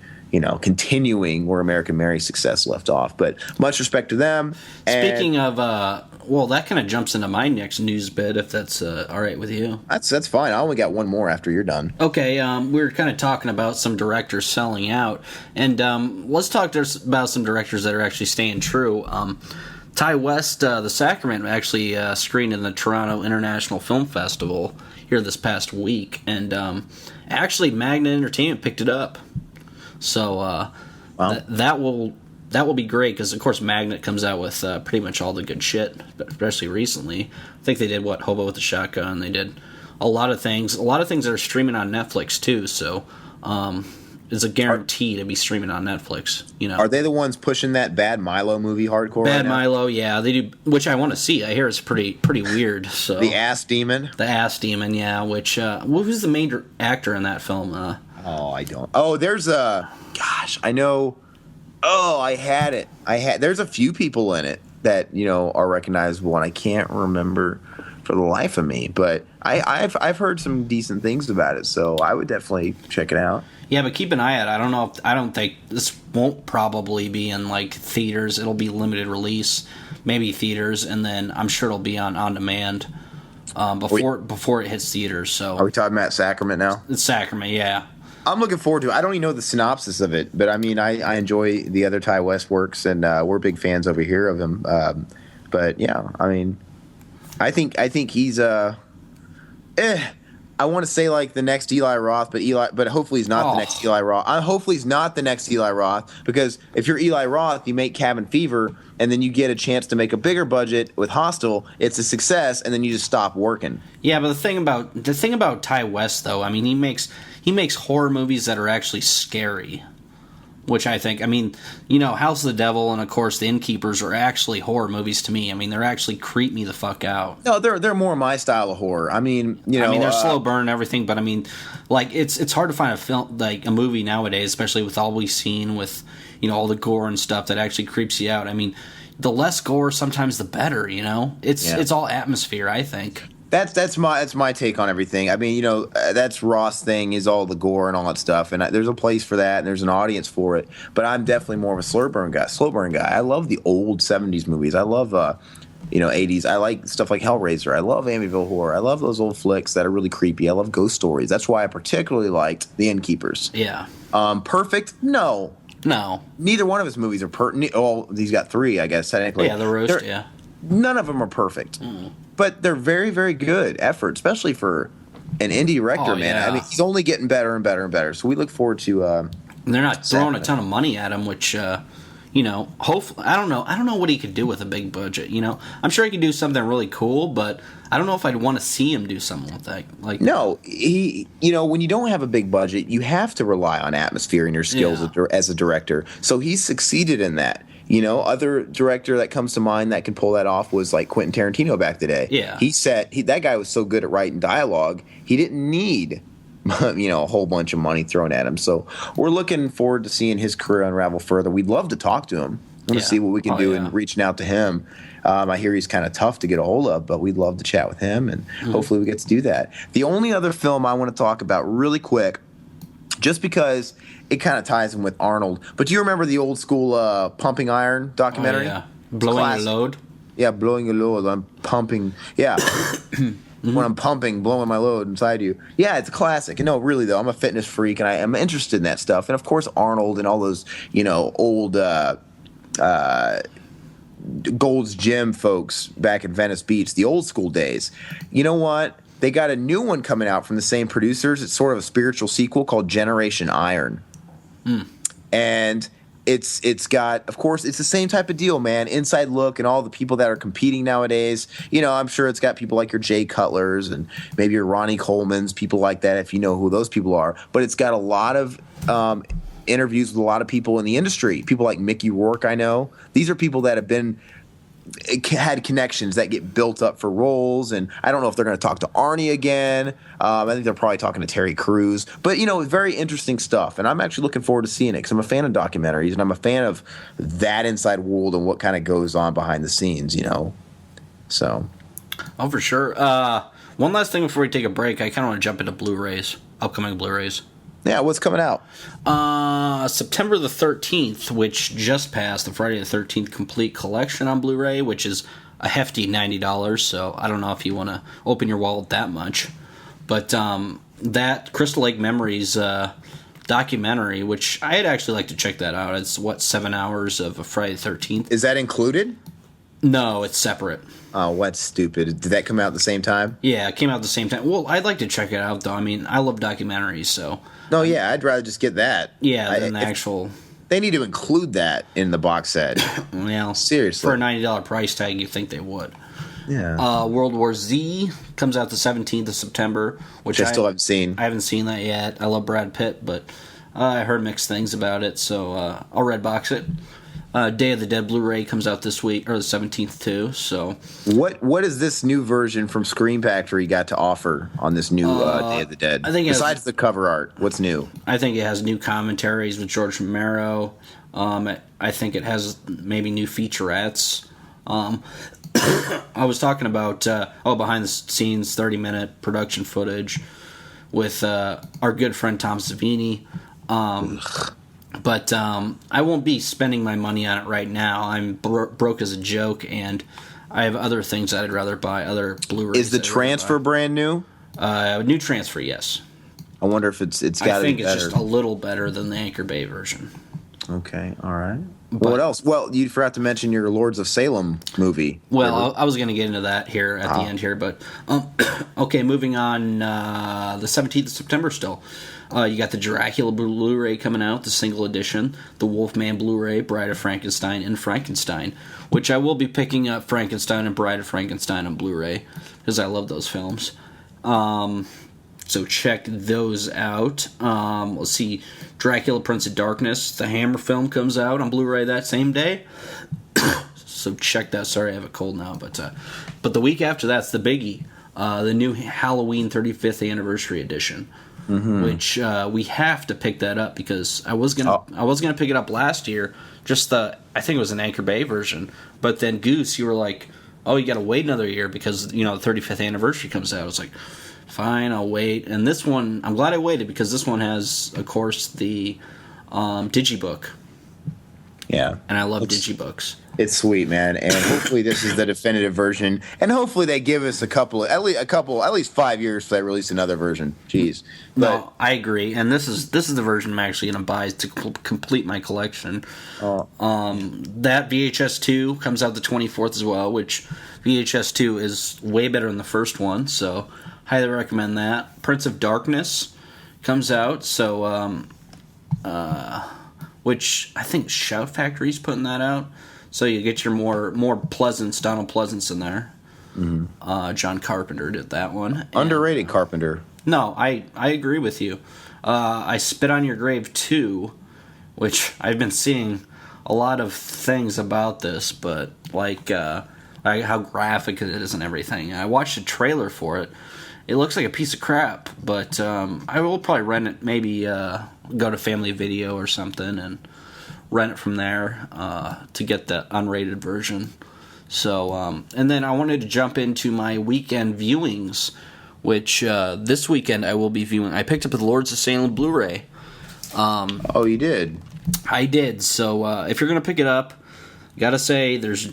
continuing where American Mary's success left off. But much respect to them. Speaking of, that kind of jumps into my next news bit, if that's all right with you. That's fine. I only got one more after you're done. Okay, we were kind of talking about some directors selling out, and let's talk about some directors that are actually staying true. Ty West, The Sacrament, actually screened in the Toronto International Film Festival here this past week, and actually Magnet Entertainment picked it up. So wow. that will be great because, of course, Magnet comes out with pretty much all the good shit, especially recently. I think they did, Hobo with a Shotgun. They did a lot of things. A lot of things that are streaming on Netflix, too. So it's a guarantee to be streaming on Netflix. Are they the ones pushing that Bad Milo movie hardcore Bad right now? Milo, yeah. They do, which I want to see. I hear it's pretty weird. So The Ass Demon? The Ass Demon, yeah. Which, who's the main actor in that film? I don't. Oh, there's I know. Oh, I had it. There's a few people in it that are recognizable, and I can't remember for the life of me. But I've heard some decent things about it, so I would definitely check it out. Yeah, but keep an eye out. I don't think this won't probably be in like theaters. It'll be limited release, maybe theaters, and then I'm sure it'll be on demand before it hits theaters. So are we talking about Sacrament now? It's Sacrament, yeah. I'm looking forward to it. I don't even know the synopsis of it, but I mean, I enjoy the other Ty West works, and we're big fans over here of him. But yeah, I mean, I think he's I want to say like the next Eli Roth, but hopefully he's not the next Eli Roth. Hopefully he's not the next Eli Roth, because if you're Eli Roth, you make Cabin Fever, and then you get a chance to make a bigger budget with Hostel. It's a success, and then you just stop working. Yeah, but the thing about Ty West, though, I mean, he makes horror movies that are actually scary. Which I think, House of the Devil and, of course, The Innkeepers are actually horror movies to me. I mean, they're actually creep me the fuck out. No, they're more my style of horror. I mean, they're slow burn and everything, but it's hard to find a film, like a movie nowadays, especially with all we've seen with, all the gore and stuff that actually creeps you out. I mean, the less gore, sometimes the better. It's all atmosphere, I think. That's my take on everything. I mean, that's Ross' thing, is all the gore and all that stuff, and there's a place for that, and there's an audience for it. But I'm definitely more of a slow burn guy. I love the old '70s movies. I love 80s. I like stuff like Hellraiser. I love Amityville Horror. I love those old flicks that are really creepy. I love ghost stories. That's why I particularly liked The Innkeepers. Yeah. Perfect? No. No. Neither one of his movies are perfect. Oh, he's got 3, I guess, technically. Yeah, The Roast, yeah. None of them are perfect. But they're very, very good effort, especially for an indie director, man. Yeah. I mean, he's only getting better and better and better. So we look forward to... they're not throwing a ton of money at him, which... hopefully, I don't know what he could do with a big budget. I'm sure he could do something really cool, but I don't know if I'd want to see him do something with that. Like, no, when you don't have a big budget, you have to rely on atmosphere and your skills as a director. So he's succeeded in that. Other director that comes to mind that can pull that off was like Quentin Tarantino back today. Yeah, that guy was so good at writing dialogue, he didn't need a whole bunch of money thrown at him. So we're looking forward to seeing his career unravel further. We'd love to talk to him. I want to see what we can do and reaching out to him. I hear he's kind of tough to get a hold of, but we'd love to chat with him, and hopefully we get to do that. The only other film I want to talk about really quick, just because it kind of ties in with Arnold, but do you remember the old school Pumping Iron documentary? Oh, yeah. Blowing a Load? Yeah, Blowing a Load. I'm pumping. Yeah. When I'm pumping, blowing my load inside you. Yeah, it's a classic. No, really, though, I'm a fitness freak, and I'm interested in that stuff. And, of course, Arnold and all those, old Gold's Gym folks back in Venice Beach, the old school days. You know what? They got a new one coming out from the same producers. It's sort of a spiritual sequel called Generation Iron. And it's got, of course, it's the same type of deal, man. Inside look and all the people that are competing nowadays. I'm sure it's got people like your Jay Cutlers and maybe your Ronnie Colemans, people like that, if you know who those people are. But it's got a lot of interviews with a lot of people in the industry. People like Mickey Rourke, I know. These are people that have had connections that get built up for roles, and I don't know if they're going to talk to Arnie again. I think they're probably talking to Terry Crews. But, very interesting stuff, and I'm actually looking forward to seeing it because I'm a fan of documentaries, and I'm a fan of that inside world and what kind of goes on behind the scenes, So. Oh, for sure. One last thing before we take a break. I kind of want to jump into Blu-rays, upcoming Blu-rays. Yeah, what's coming out? September the 13th, which just passed, the Friday the 13th Complete Collection on Blu-ray, which is a hefty $90, so I don't know if you want to open your wallet that much. But that Crystal Lake Memories documentary, which I'd actually like to check that out. It's, 7 hours of a Friday the 13th. Is that included? No, it's separate. Oh, what's stupid. Did that come out at the same time? Yeah, it came out at the same time. Well, I'd like to check it out, though. I mean, I love documentaries, so... No, yeah, I'd rather just get that. Yeah, than the actual... They need to include that in the box set. Well, seriously. For a $90 price tag, you'd think they would. Yeah. World War Z comes out the 17th of September, which I still haven't seen. I haven't seen that yet. I love Brad Pitt, but I heard mixed things about it, so I'll red box it. Day of the Dead Blu-ray comes out this week, or the 17th too. So, what is this new version from Screen Factory got to offer on this new Day of the Dead? I think besides the cover art, what's new? I think it has new commentaries with George Romero. I think it has maybe new featurettes. I was talking about behind the scenes 30-minute production footage with our good friend Tom Savini. But I won't be spending my money on it right now. I'm broke as a joke, and I have other things that I'd rather buy, other Blu-rays. Is the transfer brand new? New transfer, yes. I wonder if it's got to be better. I think it's just a little better than the Anchor Bay version. Okay, all right. What else? Well, you forgot to mention your Lords of Salem movie. Well, I was going to get into that here at the end here, but okay, moving on. The 17th of September still. You got the Dracula Blu-ray coming out, the single edition, the Wolfman Blu-ray, Bride of Frankenstein, and Frankenstein, which I will be picking up Frankenstein and Bride of Frankenstein on Blu-ray, because I love those films. So check those out. Let's see, Dracula Prince of Darkness, the Hammer film comes out on Blu-ray that same day. So check that. Sorry, I have a cold now, but the week after that's the biggie, the new Halloween 35th Anniversary Edition. Mm-hmm. Which we have to pick that up because I was gonna pick it up last year. I think it was an Anchor Bay version, but then Goose, you were like, oh, you got to wait another year because the 35th anniversary comes out. I was like, fine, I'll wait. And this one, I'm glad I waited because this one has, of course, the Digibook. Yeah, and I love Digibooks. It's sweet, man, and hopefully this is the definitive version, and hopefully they give us at least 5 years to release another version. Jeez, no, I agree, and this is the version I'm actually going to buy to complete my collection. That VHS 2 comes out the 24th as well, which VHS 2 is way better than the first one, so highly recommend that. Prince of Darkness comes out, so which I think Shout Factory's putting that out. So you get your more Pleasance, Donald Pleasance in there. Mm-hmm. John Carpenter did that one. Underrated Carpenter. No, I agree with you. I Spit on Your Grave 2, which I've been seeing a lot of things about this, but like how graphic it is and everything. I watched a trailer for it. It looks like a piece of crap, but I will probably rent it, maybe go to Family Video or something and rent it from there to get the unrated version. So, and then I wanted to jump into my weekend viewings, which this weekend I will be viewing. I picked up the Lords of Salem Blu-ray. Oh, you did? I did. So if you're going to pick it up, gotta say there's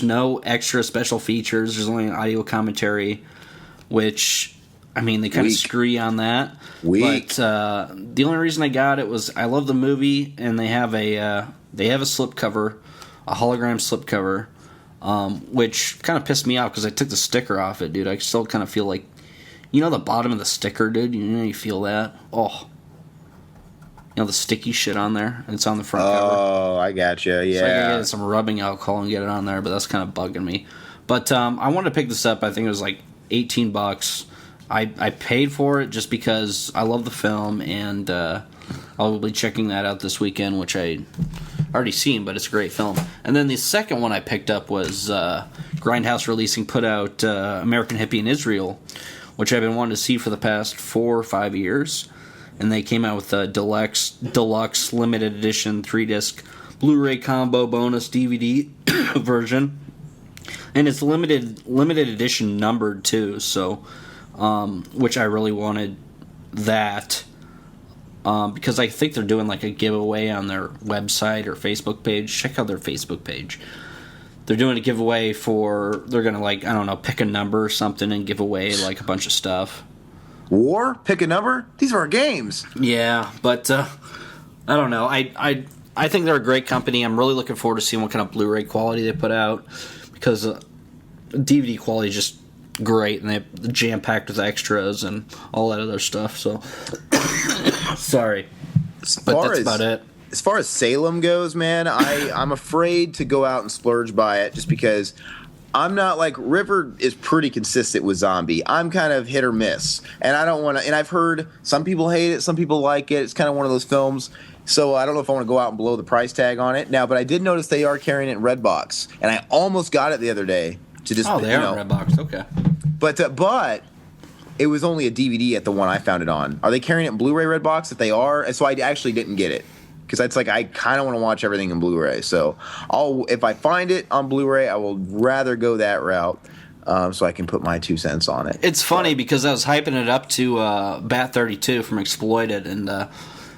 no extra special features. There's only an audio commentary, which, I mean, they kind of screw you on that. But the only reason I got it was I love the movie, and they have a slipcover, a hologram slipcover, which kind of pissed me off because I took the sticker off it, dude. I still kind of feel like, you know, the bottom of the sticker, dude. You know, you feel that. Oh, you know, the sticky shit on there. It's on the front cover. Oh, I gotcha. Yeah. So I gotta get some rubbing alcohol and get it on there, but that's kind of bugging me. But I wanted to pick this up. I think it was like $18. I paid for it just because I love the film, and I'll be checking that out this weekend, which I already seen, but it's a great film. And then the second one I picked up was Grindhouse put out American Hippie in Israel, which I've been wanting to see for the past 4 or 5 years. And they came out with a deluxe limited edition 3-disc Blu-ray combo bonus DVD version. And it's limited edition numbered too, so which I really wanted that because I think they're doing like a giveaway on their website or Facebook page. Check out their Facebook page. They're doing a giveaway they're gonna, like, I don't know, pick a number or something and give away like a bunch of stuff. Pick a number? These are our games. Yeah, but I don't know. I think they're a great company. I'm really looking forward to seeing what kind of Blu-ray quality they put out, because DVD quality is just great, and they're jam-packed with extras and all that other stuff. So, sorry, but that's about it. As far as Salem goes, man, I'm afraid to go out and splurge by it just because I'm not like River is pretty consistent with Zombie. I'm kind of hit or miss, and I don't want to. And I've heard some people hate it, some people like it. It's kind of one of those films. So I don't know if I want to go out and blow the price tag on it now. But I did notice they are carrying it in Redbox, and I almost got it the other day to just. Oh, they are in Redbox. Okay. But it was only a DVD at the one I found it on. Are they carrying it in Blu-ray Redbox? If they are, and so I actually didn't get it. Because it's like I kind of want to watch everything in Blu-ray. So if I find it on Blu-ray, I will rather go that route so I can put my 2 cents on it. It's funny because I was hyping it up to Bat 32 from Exploited, and I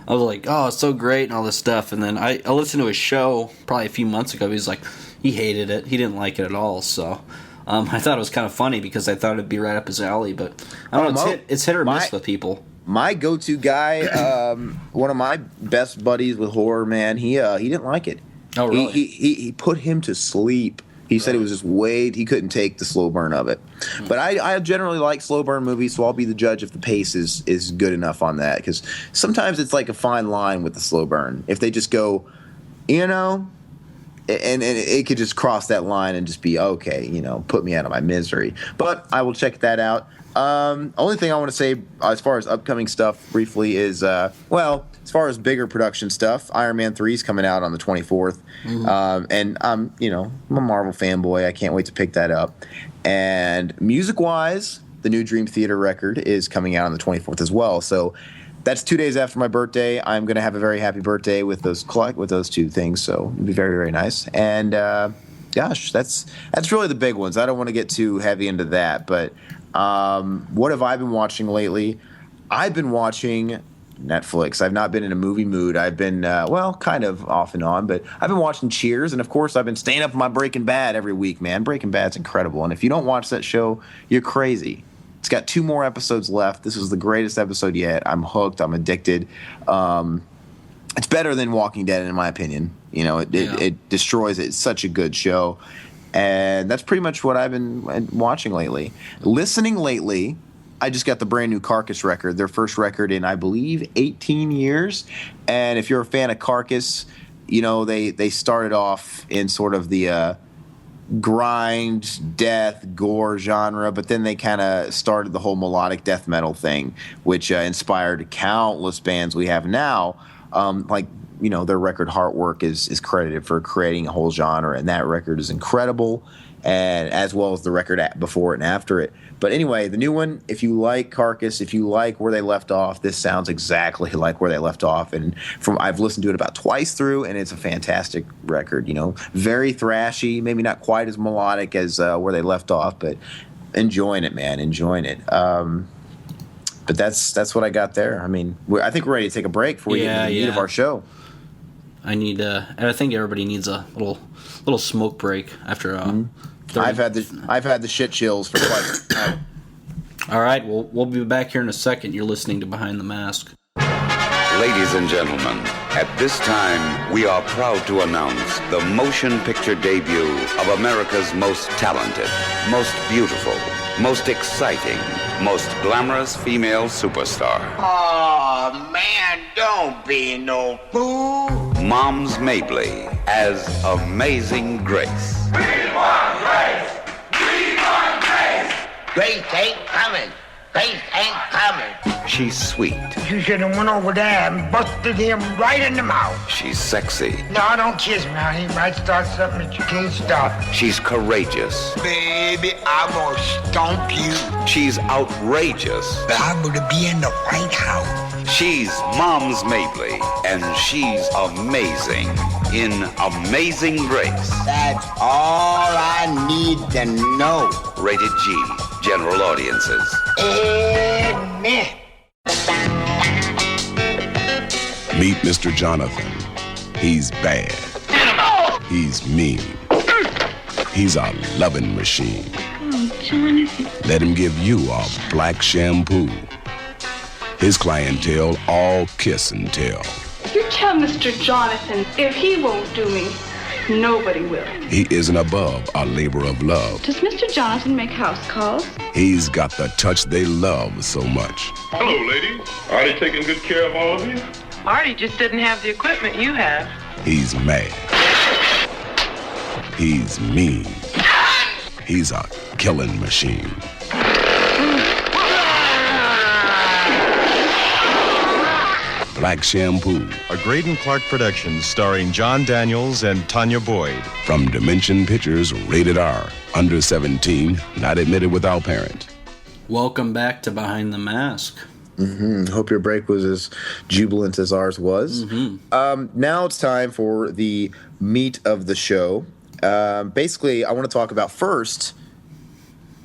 was like, oh, it's so great and all this stuff. And then I listened to his show probably a few months ago. He's like, he hated it. He didn't like it at all. So I thought it was kind of funny because I thought it'd be right up his alley. But I don't know, it's hit or miss with people. My go-to guy, one of my best buddies with horror, man, he didn't like it. Oh, really? He put him to sleep. He said it was just he couldn't take the slow burn of it. But I generally like slow burn movies, so I'll be the judge if the pace is good enough on that. Because sometimes it's like a fine line with the slow burn. If they just go, you know, and it could just cross that line and just be, okay, you know, put me out of my misery. But I will check that out. Only thing I want to say as far as upcoming stuff briefly is, as far as bigger production stuff, Iron Man 3 is coming out on the 24th. Mm-hmm. And I'm a Marvel fanboy. I can't wait to pick that up. And music-wise, the new Dream Theater record is coming out on the 24th as well. So that's 2 days after my birthday. I'm going to have a very happy birthday with those 2 things. So it'll be very, very nice. And, gosh, that's really the big ones. I don't want to get too heavy into that, but what have I been watching lately? I've been watching Netflix. I've not been in a movie mood. I've been, kind of off and on, but I've been watching Cheers, and of course, I've been staying up with my Breaking Bad every week, man. Breaking Bad's incredible, and if you don't watch that show, you're crazy. It's got 2 more episodes left. This is the greatest episode yet. I'm hooked. I'm addicted. It's better than Walking Dead, in my opinion. You know, it destroys it. It's such a good show. And that's pretty much what I've been watching lately. Listening lately, I just got the brand new Carcass record, their first record in, I believe, 18 years. And if you're a fan of Carcass, you know, they started off in sort of the grind, death, gore genre, but then they kind of started the whole melodic death metal thing, which inspired countless bands we have now. You know, their record Heartwork is credited for creating a whole genre, and that record is incredible, and as well as the record before it and after it. But anyway, the new one, if you like Carcass, if you like where they left off, this sounds exactly like where they left off. And I've listened to it about twice through, and it's a fantastic record. You know, very thrashy, maybe not quite as melodic as where they left off, but enjoying it, man, enjoying it. But that's what I got there. I mean, I think we're ready to take a break before we get into the meat of our show. I think everybody needs a little smoke break after. I've had the shit chills for quite some time. All right, we'll be back here in a second. You're listening to Behind the Mask. Ladies and gentlemen, at this time, we are proud to announce the motion picture debut of America's most talented, most beautiful, most exciting, most glamorous female superstar. Oh, man, don't be no fool. Moms Mabley as Amazing Grace. We want Grace! We want Grace! Grace ain't coming. Grace ain't coming. She's sweet. You should have went over there and busted him right in the mouth. She's sexy. No, don't kiss me. He might start something that you can't stop. She's courageous. Baby, I'm gonna stomp you. She's outrageous. But I'm gonna be in the White House. She's Moms Mabley, and she's amazing in Amazing Grace. That's all I need to know. Rated G. General audiences. Amen. Meet Mr. Jonathan. He's bad. He's mean. He's a loving machine. Oh, Jonathan. Let him give you a black shampoo. His clientele all kiss and tell. You tell Mr. Jonathan if he won't do me, nobody will. He isn't above a labor of love. Does Mr. Jonathan make house calls? He's got the touch they love so much. Hello, ladies. Artie taking good care of all of you? Artie just didn't have the equipment you have. He's mad. He's mean. He's a killing machine. Black Shampoo. A Graydon Clark production starring John Daniels and Tanya Boyd. From Dimension Pictures, rated R. Under 17, not admitted without parent. Welcome back to Behind the Mask. Hope your break was as jubilant as ours was. Now it's time for the meat of the show. Basically, I want to talk about first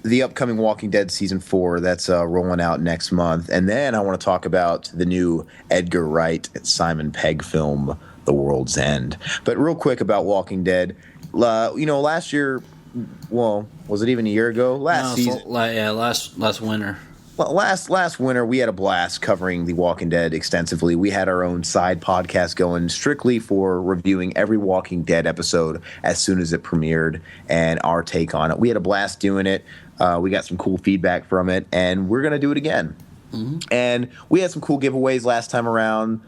the upcoming Walking Dead Season 4 that's rolling out next month. And then I want to talk about the new Edgar Wright and Simon Pegg film, The World's End. But real quick about Walking Dead. Last year, well, was it even a year ago? Last winter. Last winter, we had a blast covering The Walking Dead extensively. We had our own side podcast going strictly for reviewing every Walking Dead episode as soon as it premiered and our take on it. We had a blast doing it. We got some cool feedback from it, and we're going to do it again. And we had some cool giveaways last time around,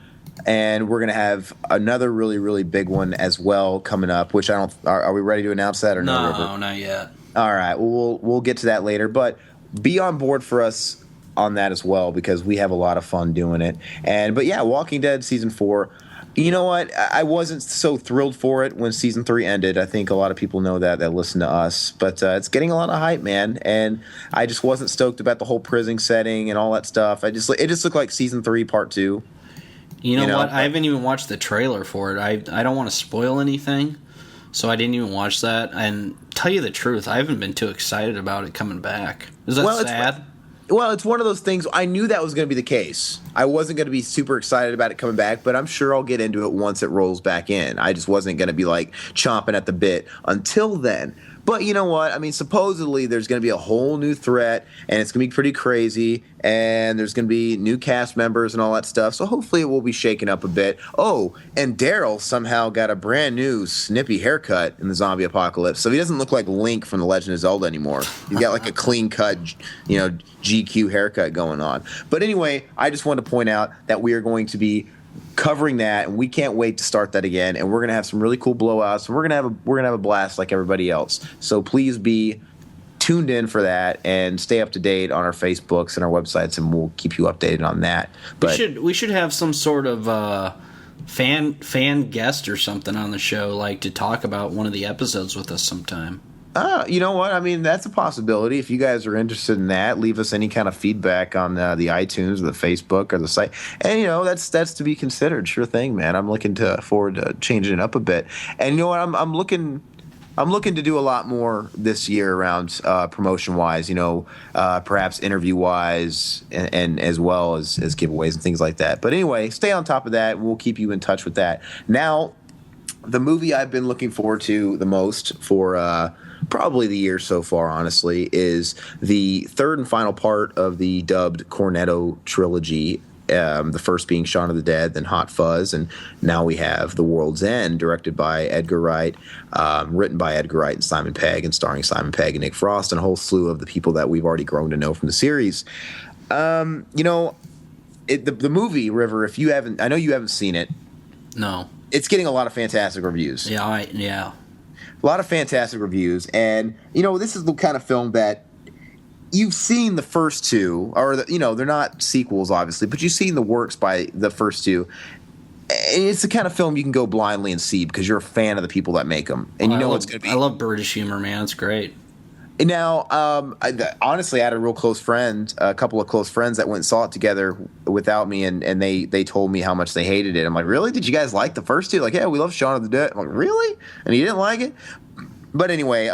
and we're going to have another really, really big one as well coming up, which I don't – are we ready to announce that or no? No, not yet. All right. Well, we'll get to that later, but – be on board for us on that as well because we have a lot of fun doing it. But yeah, Walking Dead Season 4. You know what? I wasn't so thrilled for it when Season 3 ended. I think a lot of people know that listen to us. But it's getting a lot of hype, man. And I just wasn't stoked about the whole prison setting and all that stuff. It just looked like Season 3 Part 2. You know what? I haven't even watched the trailer for it. I don't want to spoil anything. So I didn't even watch that. And tell you the truth, I haven't been too excited about it coming back. Is that sad? Well, it's one of those things. I knew that was going to be the case. I wasn't going to be super excited about it coming back, but I'm sure I'll get into it once it rolls back in. I just wasn't going to be like chomping at the bit until then. But you know what? I mean, supposedly there's going to be a whole new threat, and it's going to be pretty crazy, and there's going to be new cast members and all that stuff. So hopefully it will be shaken up a bit. Oh, and Daryl somehow got a brand new snippy haircut in the zombie apocalypse, so he doesn't look like Link from The Legend of Zelda anymore. He's got like a clean cut, GQ haircut going on. But anyway, I just wanted to point out that we are going to be covering that, and we can't wait to start that again, and we're going to have some really cool blowouts, and we're going to have a blast like everybody else. So please be tuned in for that and stay up to date on our Facebooks and our websites, and we'll keep you updated on that. But we should have some sort of fan guest or something on the show, like to talk about one of the episodes with us sometime. You know what? I mean, that's a possibility. If you guys are interested in that, leave us any kind of feedback on the iTunes or the Facebook or the site. And, that's to be considered. Sure thing, man. I'm looking forward to changing it up a bit. And you know what? I'm looking to do a lot more this year around promotion-wise, perhaps interview-wise and as well as giveaways and things like that. But anyway, stay on top of that. We'll keep you in touch with that. Now, the movie I've been looking forward to the most for probably the year so far, honestly, is the third and final part of the dubbed Cornetto Trilogy. The first being Shaun of the Dead, then Hot Fuzz, and now we have The World's End, directed by Edgar Wright, written by Edgar Wright and Simon Pegg, and starring Simon Pegg and Nick Frost, and a whole slew of the people that we've already grown to know from the series. The movie, River, I know you haven't seen it. No. It's getting a lot of fantastic reviews. Yeah. A lot of fantastic reviews, and this is the kind of film that you've seen the first two, or they're not sequels, obviously, but you've seen the works by the first two. And it's the kind of film you can go blindly and see because you're a fan of the people that make them, and it's going to be. I love British humor, man. It's great. Now, honestly, I had a couple of close friends that went and saw it together without me, and they told me how much they hated it. I'm like, really? Did you guys like the first two? Like, yeah, we love Shaun of the Dead. I'm like, really? And you didn't like it? But anyway,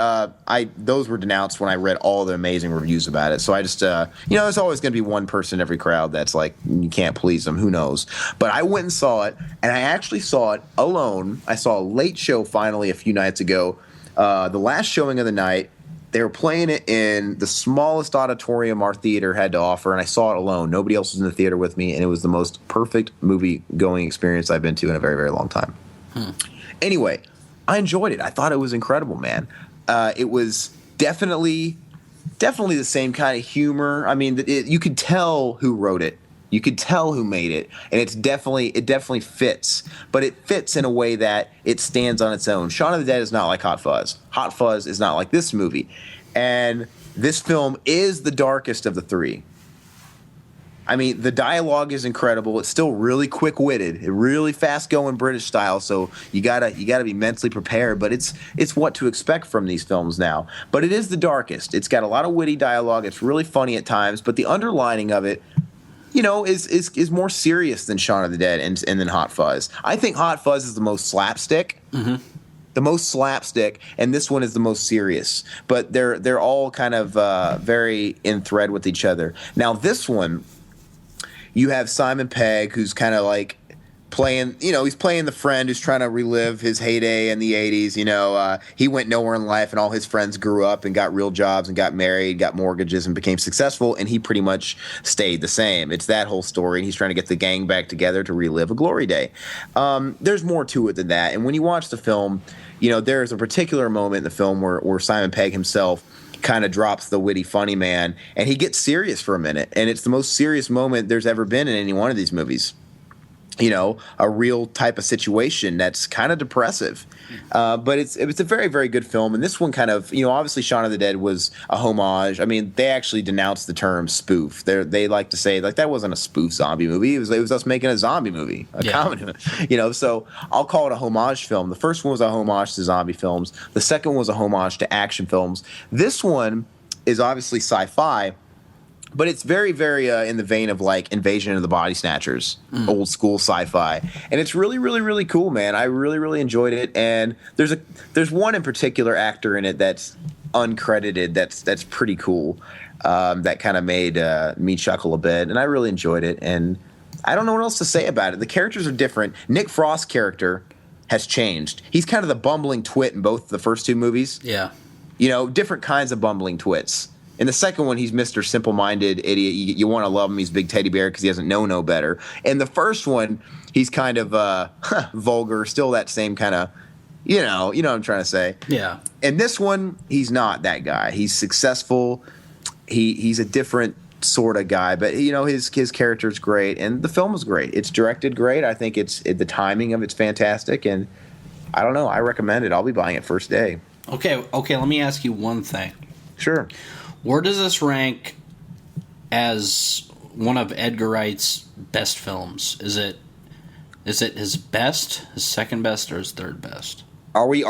those were denounced when I read all the amazing reviews about it. So I just, there's always going to be one person in every crowd that's like, you can't please them. Who knows? But I went and saw it, and I actually saw it alone. I saw a late show finally a few nights ago. The last showing of the night. They were playing it in the smallest auditorium our theater had to offer, and I saw it alone. Nobody else was in the theater with me, and it was the most perfect movie-going experience I've been to in a very, very long time. Anyway, I enjoyed it. I thought it was incredible, man. It was definitely the same kind of humor. I mean, you could tell who wrote it. You could tell who made it, and it definitely fits. But it fits in a way that it stands on its own. Shaun of the Dead is not like Hot Fuzz. Hot Fuzz is not like this movie. And this film is the darkest of the three. I mean, the dialogue is incredible. It's still really quick-witted, really fast-going British style. So you gotta be mentally prepared. But it's what to expect from these films now. But it is the darkest. It's got a lot of witty dialogue. It's really funny at times. But the underlining of it, is more serious than Shaun of the Dead and then Hot Fuzz. I think Hot Fuzz is the most slapstick. Mm-hmm. The most slapstick, and this one is the most serious. But they're all kind of very in thread with each other. Now, this one, you have Simon Pegg, who's kind of like playing, he's playing the friend who's trying to relive his heyday in the 80s. He went nowhere in life, and all his friends grew up and got real jobs and got married, got mortgages, and became successful, and he pretty much stayed the same. It's that whole story, and he's trying to get the gang back together to relive a glory day. There's more to it than that, and when you watch the film, there's a particular moment in the film where Simon Pegg himself kind of drops the witty funny man, and he gets serious for a minute, and it's the most serious moment there's ever been in any one of these movies. A real type of situation that's kind of depressive. But it's a very, very good film. And this one kind of, obviously Shaun of the Dead was a homage. I mean, they actually denounced the term spoof. They like to say, like, that wasn't a spoof zombie movie. It was us making a zombie movie, a comedy movie. So I'll call it a homage film. The first one was a homage to zombie films. The second was a homage to action films. This one is obviously sci-fi. But it's very, very in the vein of like Invasion of the Body Snatchers, old school sci-fi, and it's really, really, really cool, man. I really, really enjoyed it. And there's one in particular actor in it that's uncredited. That's pretty cool. That kind of made me chuckle a bit, and I really enjoyed it. And I don't know what else to say about it. The characters are different. Nick Frost's character has changed. He's kind of the bumbling twit in both the first two movies. Yeah, different kinds of bumbling twits. In the second one, he's Mr. Simple-Minded Idiot. You want to love him. He's a big teddy bear because he doesn't know no better. In the first one, he's kind of vulgar, still that same kind of, you know what I'm trying to say. Yeah. In this one, he's not that guy. He's successful. He's a different sort of guy, but his character's great, and the film is great. It's directed great. I think the timing of it's fantastic, and I don't know. I recommend it. I'll be buying it first day. Okay. Let me ask you one thing. Sure. Where does this rank as one of Edgar Wright's best films? Is it his best, his second best, or his third best? Are we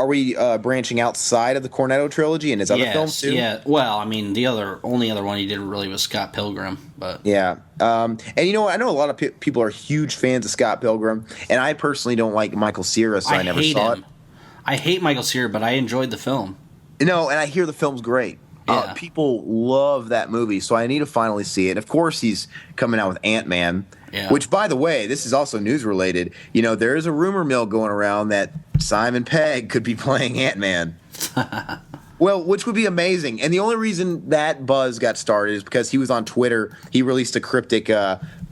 branching outside of the Cornetto Trilogy and his other films too? Yeah. Well, I mean, the only other one he did really was Scott Pilgrim, but yeah. And you know what? I know a lot of people are huge fans of Scott Pilgrim, and I personally don't like Michael Cera, so I never saw it. I hate Michael Cera, but I enjoyed the film. No, and I hear the film's great. Yeah. People love that movie, so I need to finally see it. Of course, he's coming out with Ant-Man, which, by the way, this is also news-related. There is a rumor mill going around that Simon Pegg could be playing Ant-Man. Well, which would be amazing. And the only reason that buzz got started is because he was on Twitter. He released a cryptic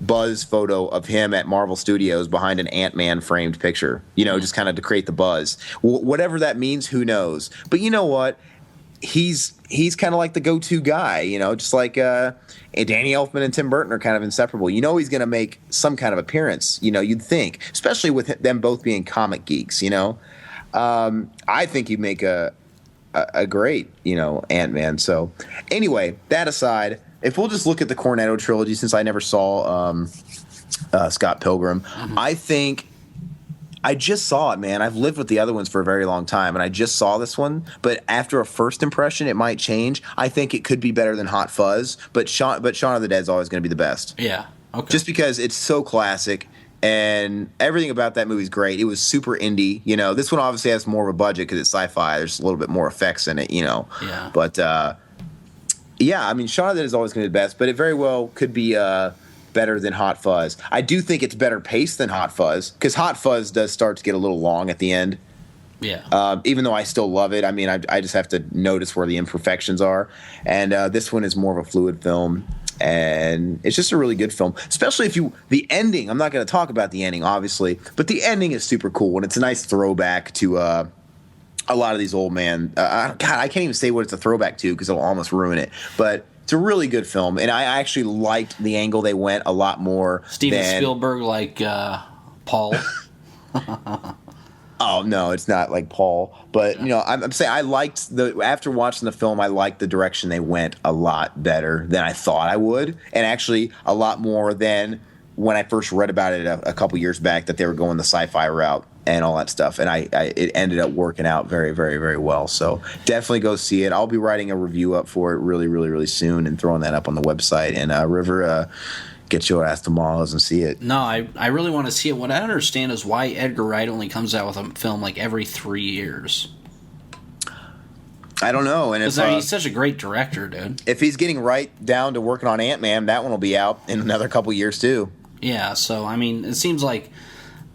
buzz photo of him at Marvel Studios behind an Ant-Man framed picture, just kind of to create the buzz. Whatever that means, who knows? But you know what? He's kind of like the go-to guy, just like Danny Elfman and Tim Burton are kind of inseparable. He's going to make some kind of appearance, you'd think, especially with them both being comic geeks, I think he'd make a great, Ant-Man. So anyway, that aside, if we'll just look at the Cornetto Trilogy, since I never saw Scott Pilgrim, I think I just saw it, man. I've lived with the other ones for a very long time, and I just saw this one. But after a first impression, it might change. I think it could be better than Hot Fuzz, but Shaun of the Dead is always going to be the best. Yeah, okay. Just because it's so classic, and everything about that movie is great. It was super indie. This one obviously has more of a budget because it's sci-fi. There's a little bit more effects in it, Yeah. But, yeah, I mean, Shaun of the Dead is always going to be the best, but it very well could be better than Hot Fuzz. I do think it's better paced than Hot Fuzz, because Hot Fuzz does start to get a little long at the end. Yeah. Even though I still love it, I mean, I just have to notice where the imperfections are. And this one is more of a fluid film, and it's just a really good film. Especially if the ending. I'm not going to talk about the ending, obviously, but the ending is super cool, and it's a nice throwback to a lot of these old man. God, I can't even say what it's a throwback to because it'll almost ruin it, but. It's a really good film, and I actually liked the angle they went a lot more. Steven Spielberg, like Paul. Oh no, it's not like Paul, but I'm saying I liked after watching the film, I liked the direction they went a lot better than I thought I would, and actually a lot more than when I first read about it a couple years back that they were going the sci-fi route and all that stuff, and it ended up working out very, very, very well. So definitely go see it. I'll be writing a review up for it really, really, really soon and throwing that up on the website. And River, get your ass to Mars and see it. No, I really want to see it. What I understand is why Edgar Wright only comes out with a film like every 3 years. I don't know. And because he's such a great director, dude. If he's getting right down to working on Ant-Man, that one will be out in another couple years too. Yeah, so I mean, it seems like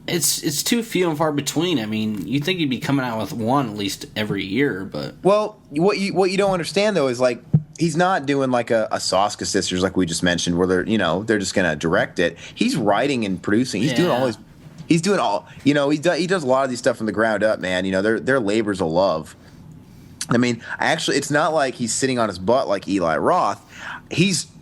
it's too few and far between. I mean, you'd think he'd be coming out with one at least every year, but well, what you don't understand though is like he's not doing like a Soska Sisters like we just mentioned, where they're just gonna direct it. He's writing and producing. He's doing all his. He's doing all. He does a lot of these stuff from the ground up, man. They're labors of love. I mean, actually, it's not like he's sitting on his butt like Eli Roth.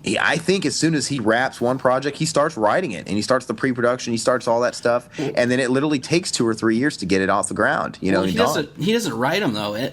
I think as soon as he wraps one project, he starts writing it, and he starts the pre-production, he starts all that stuff, and then it literally takes 2 or 3 years to get it off the ground. He doesn't write them though.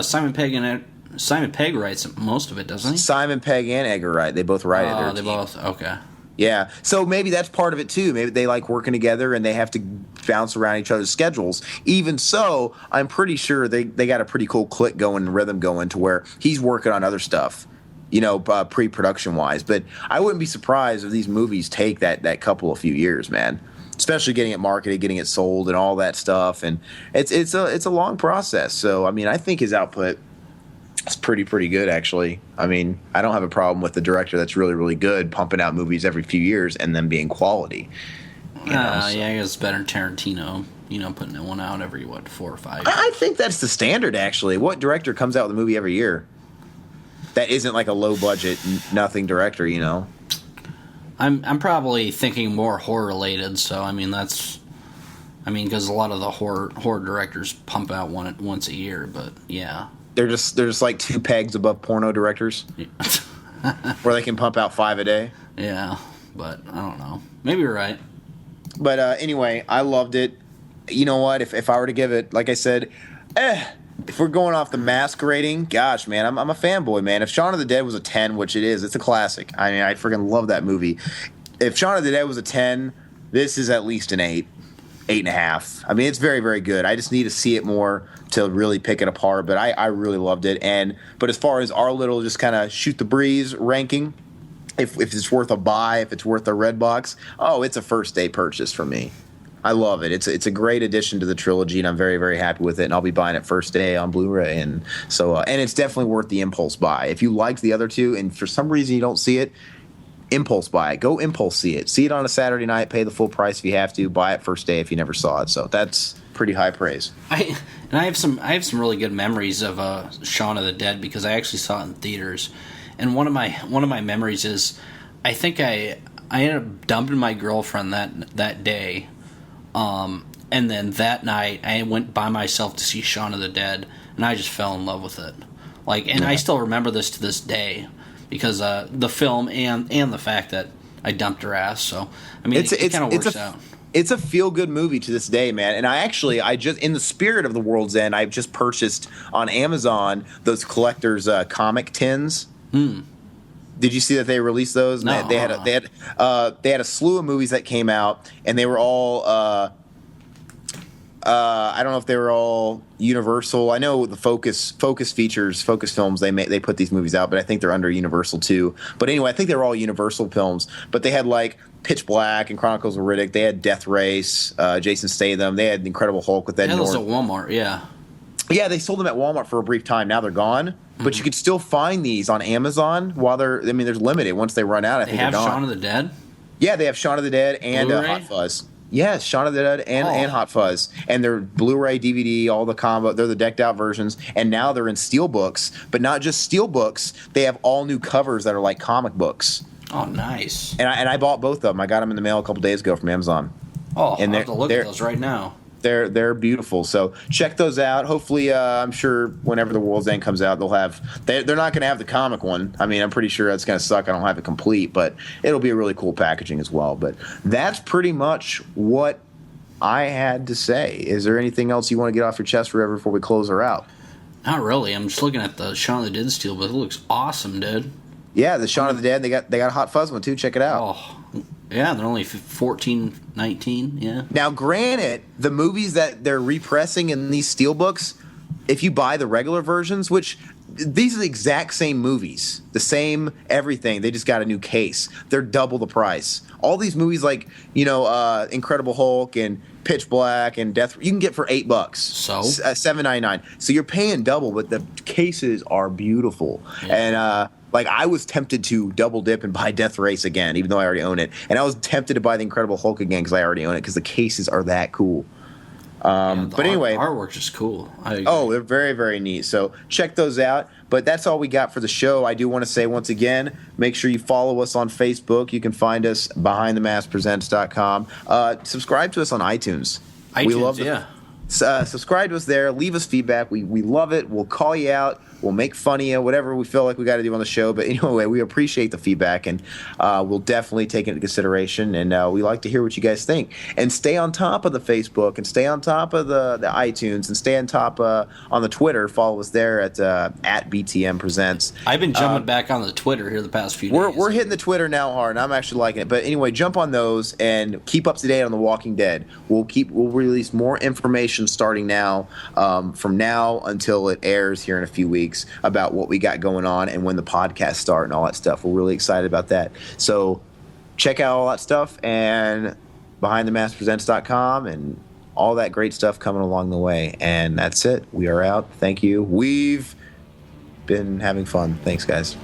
Simon Pegg writes most of it, doesn't he? Simon Pegg and Edgar Wright, they both write it. Oh, they both. Okay. Yeah, so maybe that's part of it too. Maybe they like working together and they have to bounce around each other's schedules. Even so, I'm pretty sure they got a pretty cool click going and rhythm going to where he's working on other stuff. pre-production wise. But I wouldn't be surprised if these movies take that couple of few years, man. Especially getting it marketed, getting it sold, and all that stuff. And it's a long process. So I mean, I think his output is pretty good, actually. I mean, I don't have a problem with the director that's really, really good pumping out movies every few years and them being quality. Yeah, I guess it's better than Tarantino. Putting one out every 4 or 5 years. I think that's the standard, actually. What director comes out with a movie every year that isn't like a low budget, nothing director? I'm probably thinking more horror related. So because a lot of the horror directors pump out one once a year. But yeah, they're just like 2 pegs above porno directors, where they can pump out 5 a day. Yeah, but I don't know. Maybe you're right. But anyway, I loved it. You know what? If I were to give it, like I said, if we're going off the Mask rating, gosh, man, I'm a fanboy, man. If Shaun of the Dead was a 10, which it is, it's a classic. I mean, I freaking love that movie. If Shaun of the Dead was a 10, this is at least an 8, 8.5. I mean, it's very, very good. I just need to see it more to really pick it apart. But I really loved it. But as far as our little just kind of shoot the breeze ranking, if it's worth a buy, if it's worth a red box, it's a first day purchase for me. I love it. It's a great addition to the trilogy, and I'm very, very happy with it. And I'll be buying it first day on Blu-ray, and so and it's definitely worth the impulse buy. If you liked the other two, and for some reason you don't see it, impulse buy it. Go impulse see it. See it on a Saturday night. Pay the full price if you have to. Buy it first day if you never saw it. So that's pretty high praise. I have some really good memories of Shaun of the Dead because I actually saw it in theaters, and one of my memories is I think I ended up dumping my girlfriend that day. And then that night, I went by myself to see Shaun of the Dead, and I just fell in love with it. I still remember this to this day because the film and the fact that I dumped her ass. So I mean, it kind of works out. It's a feel-good movie to this day, man. And I just, in the spirit of The World's End, I've just purchased on Amazon those collector's comic tins. Did you see that they released those? No. They had a slew of movies that came out, and they were all I don't know if they were all Universal. I know the Focus Features, Focus Films, they put these movies out, but I think they're under Universal too. But anyway, I think they were all Universal films. But they had like Pitch Black and Chronicles of Riddick. They had Death Race, Jason Statham. They had Incredible Hulk with Ed Norton. Those at Walmart, yeah. Yeah, they sold them at Walmart for a brief time. Now they're gone. But you can still find these on Amazon while they're limited. Once they run out, I think they're gone. They have Shaun of the Dead? Yeah, they have Shaun of the Dead and Hot Fuzz. Yes, Shaun of the Dead and Hot Fuzz. And they're Blu-ray, DVD, all the combo. They're the decked out versions. And now they're in steelbooks. But not just steelbooks. They have all new covers that are like comic books. Oh, nice. And I bought both of them. I got them in the mail a couple days ago from Amazon. Oh, I'll have to look at those right now. They're beautiful. So check those out. Hopefully, I'm sure whenever The World's End comes out, they're not going to have the comic one. I mean, I'm pretty sure that's going to suck. I don't have it complete, but it'll be a really cool packaging as well. But that's pretty much what I had to say. Is there anything else you want to get off your chest forever before we close her out? Not really. I'm just looking at the Shaun of the Dead steel, but it looks awesome, dude. Yeah, the Shaun of the Dead. They got a Hot Fuzz one too. Check it out. Oh. Yeah, they're only 14, 19, yeah. Now, granted, the movies that they're repressing in these steelbooks, if you buy the regular versions, which these are the exact same movies, the same everything, they just got a new case. They're double the price. All these movies like, Incredible Hulk and Pitch Black and Death, you can get for $8. So? $7.99. So you're paying double, but the cases are beautiful. Yeah. And, I was tempted to double dip and buy Death Race again, even though I already own it. And I was tempted to buy the Incredible Hulk again because I already own it because the cases are that cool. But anyway. Artwork is cool. They're very, very neat. So check those out. But that's all we got for the show. I do want to say once again, make sure you follow us on Facebook. You can find us BehindTheMaskPresents.com. Subscribe to us on iTunes. We love it. Subscribe to us there. Leave us feedback. We love it. We'll call you out. We'll make fun of you, whatever we feel like we got to do on the show. But anyway, we appreciate the feedback, and we'll definitely take it into consideration. And we like to hear what you guys think. And stay on top of the Facebook, and stay on top of the iTunes, and stay on top on the Twitter. Follow us there at BTM Presents. I've been jumping back on the Twitter here the past few days. We're hitting the Twitter now hard, and I'm actually liking it. But anyway, jump on those and keep up to date on The Walking Dead. We'll release more information starting now, from now until it airs here in a few weeks. weeks about what we got going on and when the podcast start and all that stuff. We're really excited about that. So check out all that stuff and BehindTheMaskPresents.com and all that great stuff coming along the way. And that's it. We are out. Thank you. We've been having fun. Thanks, guys.